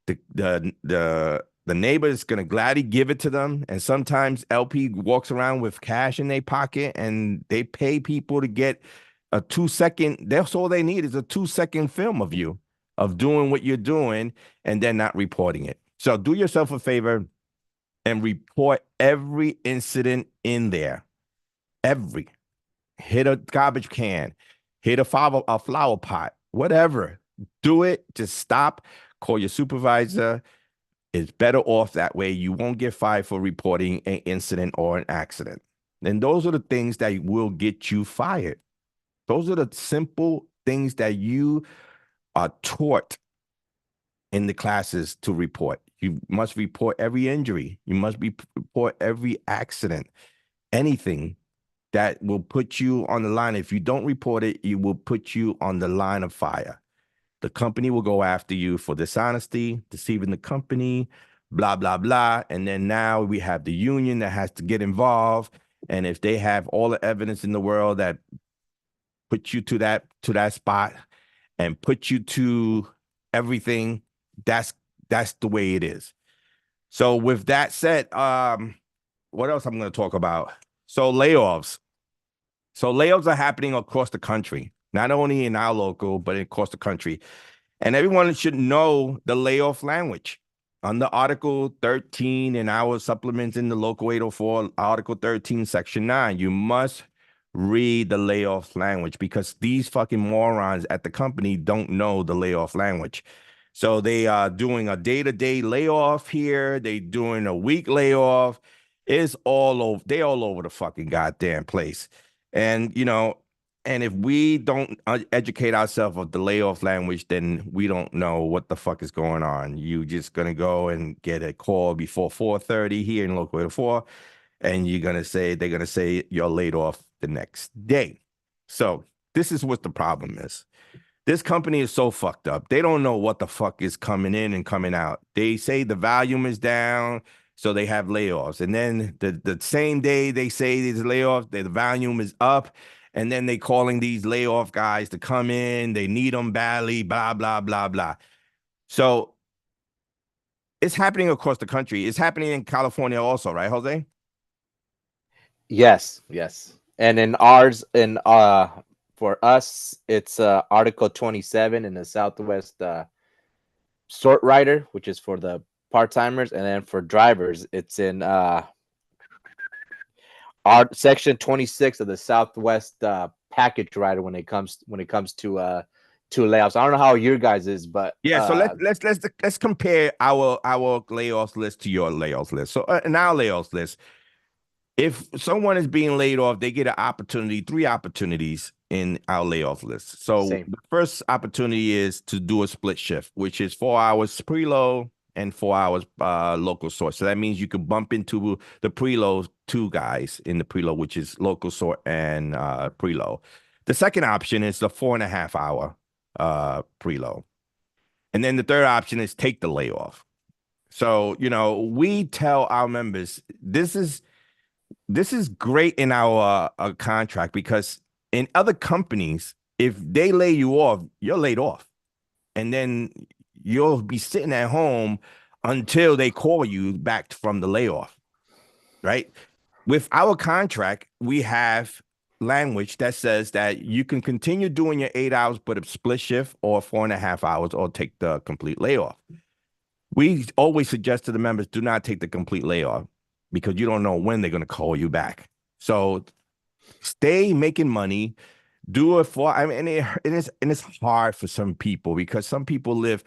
[SPEAKER 1] The neighbor is gonna gladly give it to them. And sometimes LP walks around with cash in their pocket, and they pay people to get a 2-second. That's all they need is a 2-second film of you of doing what you're doing, and then not reporting it. So do yourself a favor and report every incident in there. Every hit a garbage can, hit a flower pot, whatever. Do it. Just stop. Call your supervisor. It's better off that way. You won't get fired for reporting an incident or an accident. And those are the things that will get you fired. Those are the simple things that you are taught in the classes to report. You must report every injury. You must report every accident, anything that will put you on the line. If you don't report it, it will put you on the line of fire. The company will go after you for dishonesty, deceiving the company, blah, blah, blah. And then now we have the union that has to get involved. And if they have all the evidence in the world that put you to that spot and put you to everything, that's the way it is. So with that said, what else I'm going to talk about? So layoffs. So layoffs are happening across the country, not only in our local, but across the country. And everyone should know the layoff language. Under Article 13 in our supplements in the Local 804, Article 13, Section 9, you must read the layoff language, because these fucking morons at the company don't know the layoff language. So they are doing a day-to-day layoff here. They doing a week layoff. It's all over. They all over the fucking goddamn place. And, you know, and if we don't educate ourselves of the layoff language, then we don't know what the fuck is going on. You just going to go and get a call before 4:30 here in Local 804, and they're going to say you're laid off the next day. So this is what the problem is. This company is so fucked up. They don't know what the fuck is coming in and coming out. They say the volume is down, so they have layoffs. And then the same day they say there's layoffs, the volume is up. And then they calling these layoff guys to come in. They need them badly, blah, blah, blah, blah. So it's happening across the country. It's happening in California also, right, Jose?
[SPEAKER 3] Yes. And in ours, for us, it's Article 27 in the Southwest sort rider, which is for the part-timers, and then for drivers, it's in our Section 26 of the Southwest package rider when it comes to layoffs. I don't know how your guys is, but
[SPEAKER 1] Yeah, so let's compare our layoffs list to your layoffs list. So in our layoffs list, if someone is being laid off, they get an opportunity, 3 opportunities in our layoff list. So
[SPEAKER 3] Same.
[SPEAKER 1] the first opportunity is to do a split shift, which is 4 hours preload and 4 hours local sort. So that means you could bump into the preload 2 guys in the preload, which is local sort and preload. The second option is the 4.5 hour preload. And then the third option is take the layoff. So, we tell our members this is great in our contract, because in other companies, if they lay you off, you're laid off. And then you'll be sitting at home until they call you back from the layoff, right? With our contract, we have language that says that you can continue doing your 8 hours, but a split shift, or 4.5 hours, or take the complete layoff. We always suggest to the members, do not take the complete layoff, because you don't know when they're going to call you back. So stay making money. Do it for, and it's hard for some people, because some people live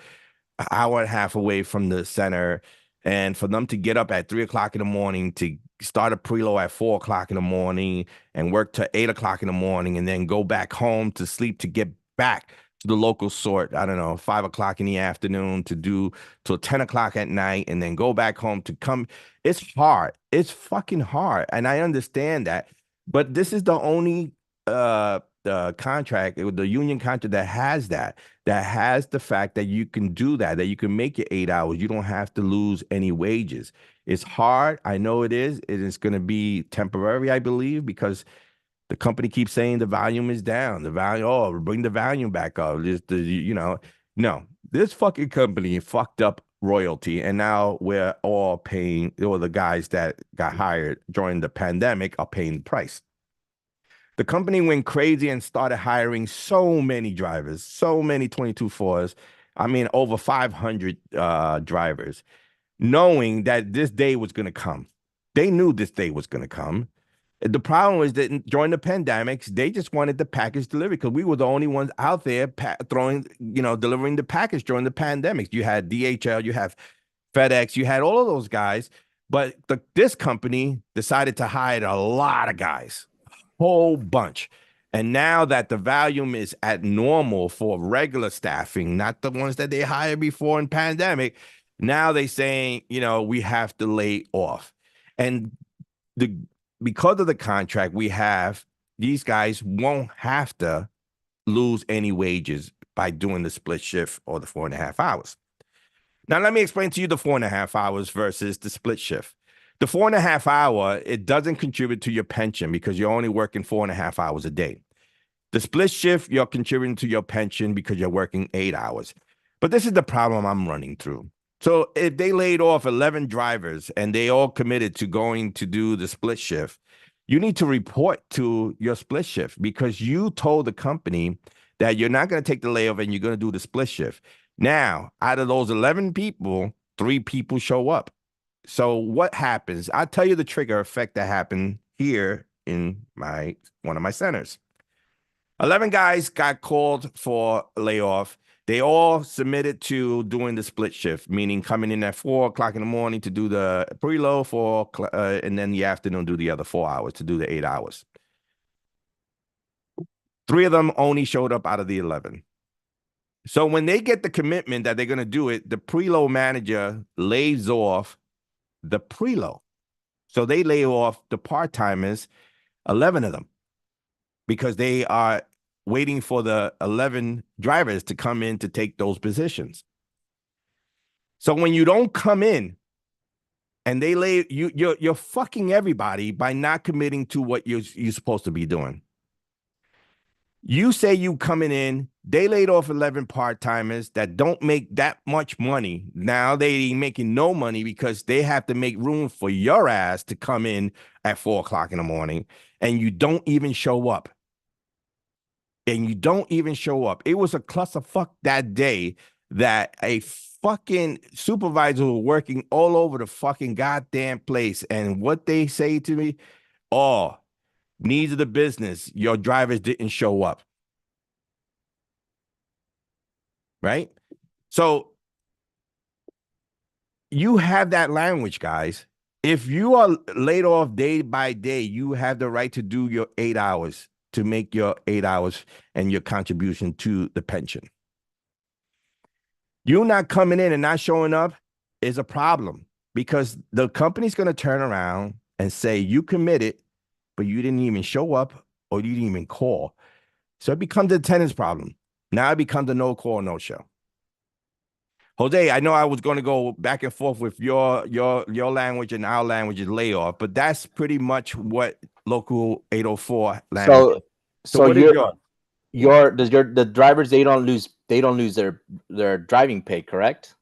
[SPEAKER 1] an hour and a half away from the center. And for them to get up at 3 o'clock in the morning to start a preload at 4 o'clock in the morning and work to 8 o'clock in the morning and then go back home to sleep to get back to the local sort, I don't know, 5 o'clock in the afternoon to do till 10 o'clock at night and then go back home to come. It's hard. It's fucking hard. And I understand that. But this is the only the contract, the union contract that has the fact that you can do that you can make your 8 hours. You don't have to lose any wages. It's hard. I know it is. It is going to be temporary, I believe, because the company keeps saying the volume is down. The volume, bring the volume back up. No, this fucking company fucked up royalty, and now we're all paying, or the guys that got hired during the pandemic are paying the price. The company went crazy and started hiring so many drivers, so many 22-4s. I mean, over 500 drivers, knowing that this day was going to come. They knew this day was going to come. The problem was that during the pandemics, they just wanted the package delivery, because we were the only ones out there delivering the package during the pandemics. You had DHL, you have FedEx, you had all of those guys, but this company decided to hire a lot of guys. Whole bunch. And now that the volume is at normal for regular staffing, not the ones that they hired before in pandemic, now they saying, we have to lay off. And because of the contract we have, these guys won't have to lose any wages by doing the split shift or the 4.5 hours. Now, let me explain to you the 4.5 hours versus the split shift. The 4.5 hour, it doesn't contribute to your pension, because you're only working 4.5 hours a day. The split shift, you're contributing to your pension because you're working 8 hours. But this is the problem I'm running through. So if they laid off 11 drivers and they all committed to going to do the split shift, you need to report to your split shift, because you told the company that you're not going to take the layoff and you're going to do the split shift. Now, out of those 11 people, 3 people show up. So what happens? I'll tell you the trigger effect that happened here in one of my centers. 11 guys got called for layoff. They all submitted to doing the split shift, meaning coming in at 4 o'clock in the morning to do the preload and then the afternoon do the other 4 hours to do the 8 hours. 3 of them only showed up out of the 11. So when they get the commitment that they're going to do it, the preload manager lays off the preload. So they lay off the part-timers, 11 of them, because they are waiting for the 11 drivers to come in to take those positions. So when you don't come in and they you're fucking everybody by not committing to what you're supposed to be doing. You say you coming in, they laid off 11 part-timers that don't make that much money. Now they ain't making no money because they have to make room for your ass to come in at 4 o'clock in the morning, and you don't even show up. It was a clusterfuck that day that a fucking supervisor was working all over the fucking goddamn place. And what they say to me, needs of the business, your drivers didn't show up. Right? So you have that language, guys. If you are laid off day by day, you have the right to do your 8 hours, to make your 8 hours and your contribution to the pension. You not coming in and not showing up is a problem, because the company's going to turn around and say you committed, but you didn't even show up or you didn't even call. So it becomes a attendance problem. Now it becomes a no call, no show. Jose, I know I was going to go back and forth with your language and our language is layoff, but that's pretty much what local 804 language.
[SPEAKER 3] So
[SPEAKER 1] what is
[SPEAKER 3] the drivers, they don't lose their driving pay, correct?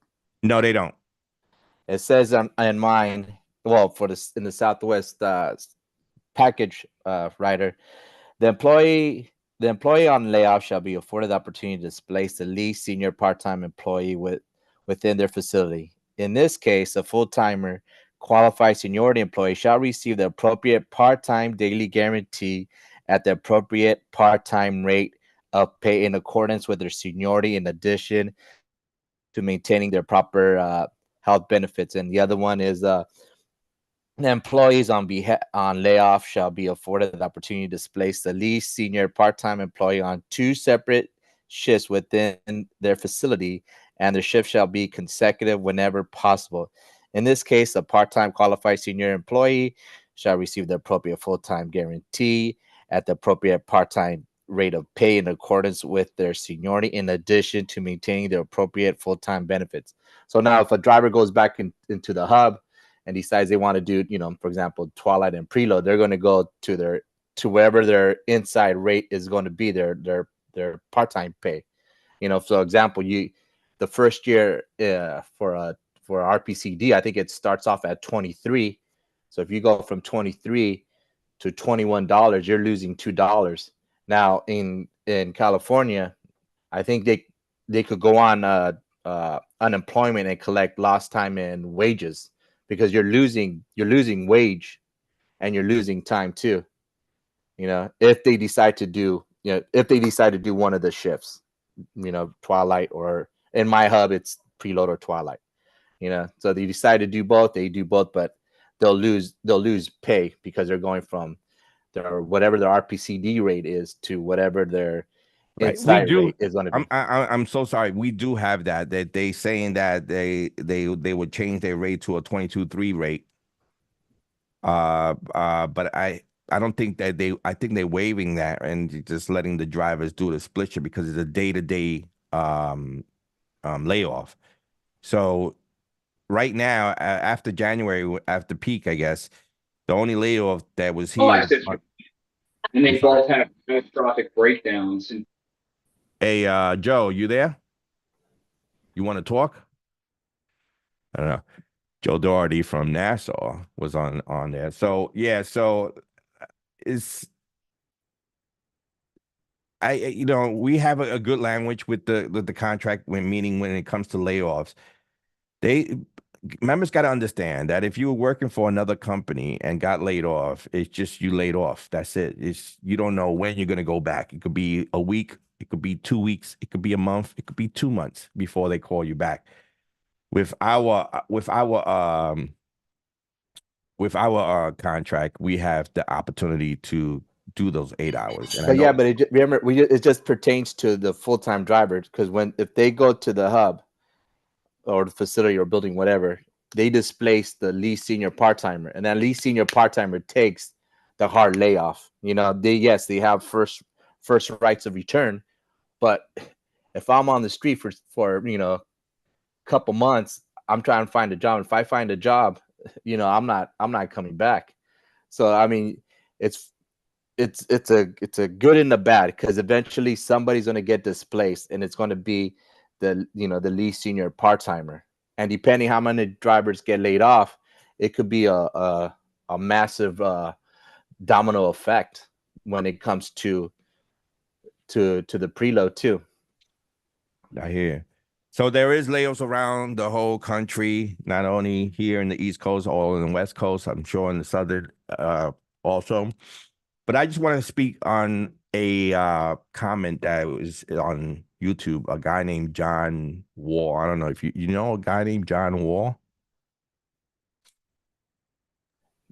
[SPEAKER 1] No, they don't.
[SPEAKER 3] It says in mine, well, for this in the Southwest package writer, the employee on layoff shall be afforded the opportunity to displace the least senior part-time employee within their facility. In this case, a full-timer qualified seniority employee shall receive the appropriate part-time daily guarantee at the appropriate part-time rate of pay in accordance with their seniority, in addition to maintaining their proper health benefits. And the other one is the employees on layoff shall be afforded the opportunity to displace the least senior part-time employee on 2 separate shifts within their facility, and the shift shall be consecutive whenever possible. In this case, a part-time qualified senior employee shall receive the appropriate full-time guarantee at the appropriate part-time rate of pay in accordance with their seniority, in addition to maintaining the appropriate full-time benefits. So now if a driver goes back into the hub and decides they want to do, for example, twilight and preload, they're going to go to wherever their inside rate is going to be, their part-time pay. For example, the first year for RPCD, I think it starts off at 23. So if you go from 23 to $21, you're losing $2. Now in California, I think they could go on unemployment and collect lost time and wages, because you're losing wage and you're losing time too. If they decide to do one of the shifts, twilight, or in my hub it's preload or twilight. So they decide to do both, but they'll lose pay, because they're going from whatever their RPCD rate is to whatever their inside rate is going to be.
[SPEAKER 1] I'm so sorry. We do have that they saying that they would change their rate to a 22.3 rate. But I don't think that I think they're waiving that and just letting the drivers do the split shift, because it's a day-to-day layoff. So right now, after January, after peak, I guess, the only layoff that was here.
[SPEAKER 4] And they both have catastrophic breakdowns. And
[SPEAKER 1] hey, Joe, you there? You want to talk? I don't know. Joe Doherty from Nassau was on there. So yeah, so we have a good language with the contract, meaning when it comes to layoffs. Members got to understand that if you were working for another company and got laid off, it's just you laid off. That's it. You don't know when you're going to go back. It could be a week, it could be 2 weeks, it could be a month, it could be 2 months before they call you back. With our contract, we have the opportunity to do those 8 hours.
[SPEAKER 3] And but it just pertains to the full-time drivers, because if they go to the hub or the facility or building, whatever, they displace the least senior part-timer, and that least senior part-timer takes the hard layoff. They have first rights of return, but if I'm on the street for a couple months, I'm trying to find a job. If I find a job, I'm not coming back. So I mean, it's a good and a bad, because eventually somebody's going to get displaced, and it's going to be the least senior part-timer. And depending how many drivers get laid off, it could be a massive domino effect when it comes to the preload too.
[SPEAKER 1] I hear. So there is layoffs around the whole country, not only here in the East Coast, all in the West Coast, I'm sure in the Southern also. But I just want to speak on a comment that was on YouTube. A guy named John Wall. I don't know if you know a guy named John Wall.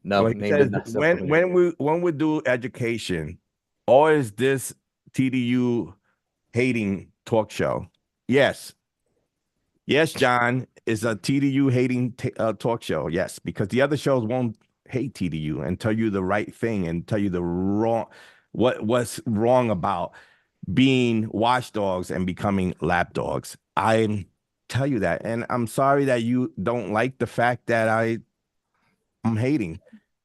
[SPEAKER 3] No,
[SPEAKER 1] Well, he
[SPEAKER 3] name does
[SPEAKER 1] says
[SPEAKER 3] not sound familiar.
[SPEAKER 1] when we do education, or is this TDU hating talk show? Yes, yes, John is a TDU hating talk show. Yes, because the other shows won't hate TDU and tell you the right thing and tell you the wrong what's wrong about being watchdogs and becoming lapdogs. I tell you that, and I'm sorry that you don't like the fact that I'm hating.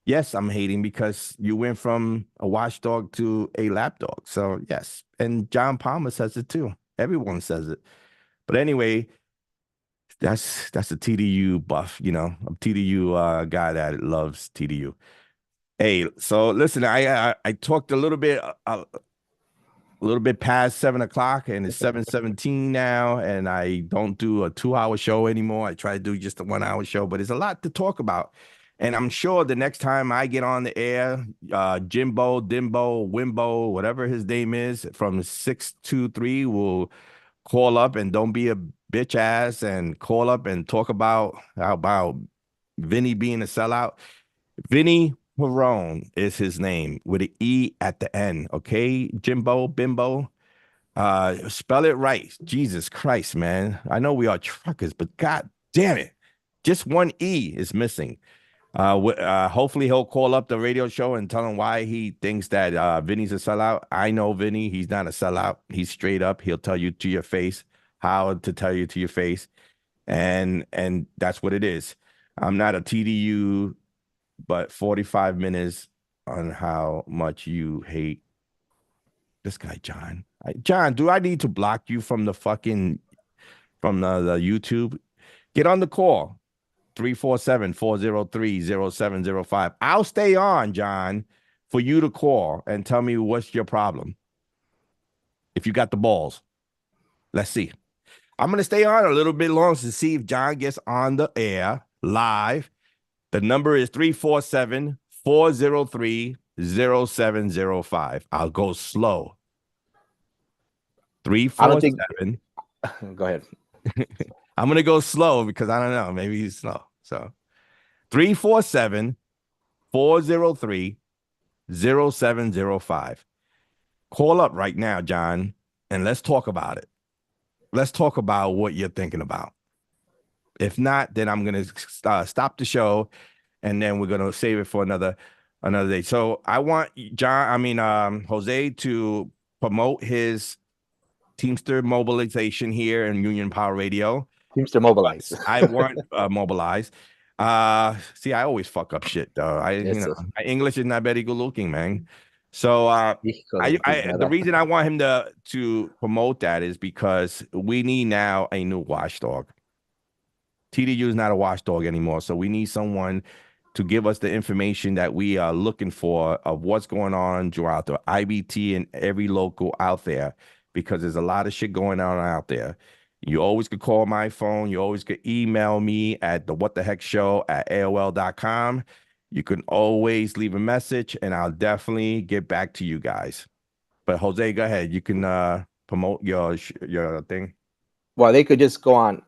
[SPEAKER 1] Yes, I'm hating because you went from a watchdog to a lapdog. So yes, and John Palmer says it too. Everyone says it. But anyway, that's a TDU buff, a TDU guy that loves TDU. Hey, so listen, I talked a little bit past 7 o'clock, and it's 7:17 now, and I don't do a 2 hour show anymore. I try to do just a 1 hour show, but it's a lot to talk about. And I'm sure the next time I get on the air, Jimbo, Dimbo, Wimbo, whatever his name is, from 623 will call up, and don't be a bitch ass and call up and talk about how about Vinny being a sellout. Vinny Perone is his name with an E at the end. Okay, Jimbo, Bimbo. Spell it right. Jesus Christ, man. I know we are truckers, but god damn it. Just one E is missing. Hopefully he'll call up the radio show and tell him why he thinks that Vinny's a sellout. I know Vinny, he's not a sellout. He's straight up. He'll tell you to your face how to tell you to your face. And that's what it is. I'm not a TDU, but 45 minutes on how much you hate this guy, John. John, do I need to block you from the fucking from the YouTube? Get on the call. 347-403-0705. I'll stay on, John, for you to call and tell me what's your problem. If you got the balls. Let's see. I'm going to stay on a little bit longer to see if John gets on the air live. The number is 347-403-0705. I'll go slow.
[SPEAKER 3] I don't think.
[SPEAKER 1] 347.
[SPEAKER 3] Go ahead.
[SPEAKER 1] I'm going to go slow because I don't know. Maybe he's slow. So 347-403-0705. Call up right now, John, and let's talk about it. Let's talk about what you're thinking about. If not, then I'm going to stop the show, and then we're going to save it for another day. So I want Jose to promote his Teamster mobilization here in Union Power Radio.
[SPEAKER 3] Teamster mobilize.
[SPEAKER 1] I weren't mobilized. See, I always fuck up shit though. My English is not very good looking, man. So the reason I want him to promote that is because we need now a new watchdog. TDU is not a watchdog anymore, so we need someone to give us the information that we are looking for of what's going on throughout the IBT and every local out there, because there's a lot of shit going on out there. You always could call my phone. You always could email me at thewhattheheckshow@AOL.com. You can always leave a message, and I'll definitely get back to you guys. But Jose, go ahead. You can promote your thing.
[SPEAKER 3] Well, they could just go on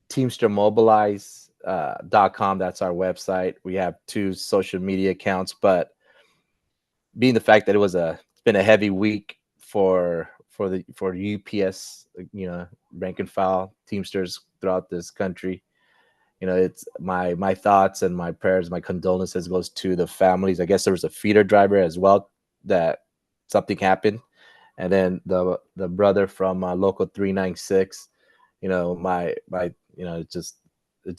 [SPEAKER 3] teamstermobilize.com. That's our website. We have 2 social media accounts, but being the fact that it's been a heavy week for UPS, rank and file Teamsters throughout this country. It's my thoughts and my prayers, my condolences goes to the families. I guess there was a feeder driver as well that something happened, and then the brother from local 396. It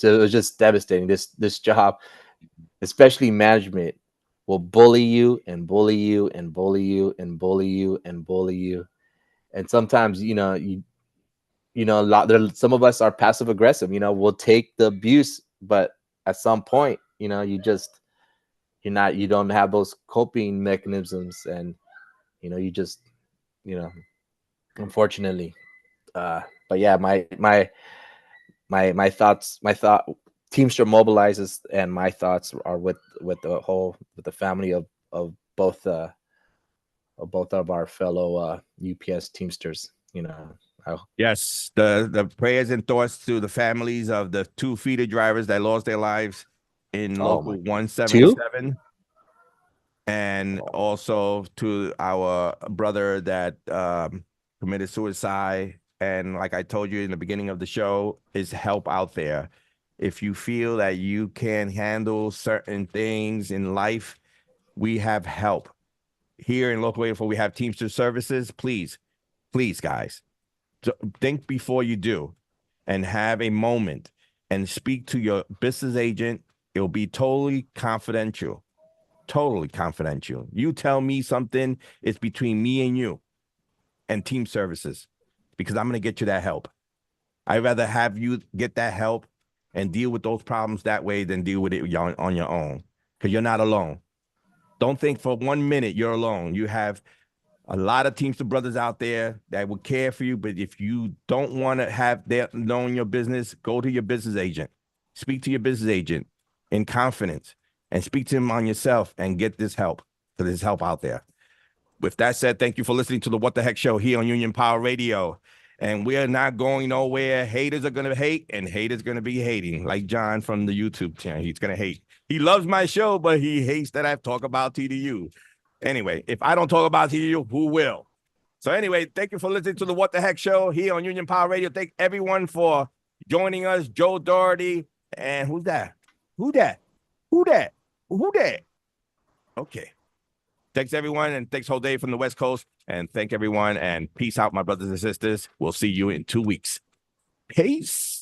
[SPEAKER 3] was just devastating. This job, especially management, will bully you and bully you and bully you and bully you and bully you. And sometimes, a lot there. Some of us are passive aggressive. We'll take the abuse, but at some point, you don't have those coping mechanisms, and unfortunately. But yeah, my thoughts, Teamster mobilizes, and my thoughts are with the family of both both of our fellow UPS Teamsters. You know,
[SPEAKER 1] Yes, the prayers and thoughts to the families of the 2 feeder drivers that lost their lives in
[SPEAKER 3] Oh
[SPEAKER 1] local
[SPEAKER 3] my-
[SPEAKER 1] 177. And also to our brother that committed suicide. And like I told you in the beginning of the show, is help out there. If you feel that you can handle certain things in life, we have help. Here in Local 84, we have Teamster Services. Please, guys, think before you do and have a moment and speak to your business agent. It'll be totally confidential. Totally confidential. You tell me something, it's between me and you and Team Services, because I'm going to get you that help. I'd rather have you get that help and deal with those problems that way than deal with it on your own, because you're not alone. Don't think for 1 minute you're alone. You have a lot of Teamster brothers out there that will care for you, but if you don't want to have their knowing your business, go to your business agent. Speak to your business agent in confidence and speak to him on yourself and get this help, because there's help out there. With that said, thank you for listening to the What the Heck Show here on Union Power Radio. And we are not going nowhere. Haters are going to hate, and haters going to be hating, like John from the YouTube channel. He's going to hate. He loves my show, but he hates that I talk about TDU. Anyway, if I don't talk about TDU, who will? So anyway, thank you for listening to the What the Heck Show here on Union Power Radio. Thank everyone for joining us. Joe Doherty. And who's that? Who that? Okay. Thanks, everyone. And thanks, whole day from the West Coast. And thank everyone. And peace out, my brothers and sisters. We'll see you in 2 weeks. Peace.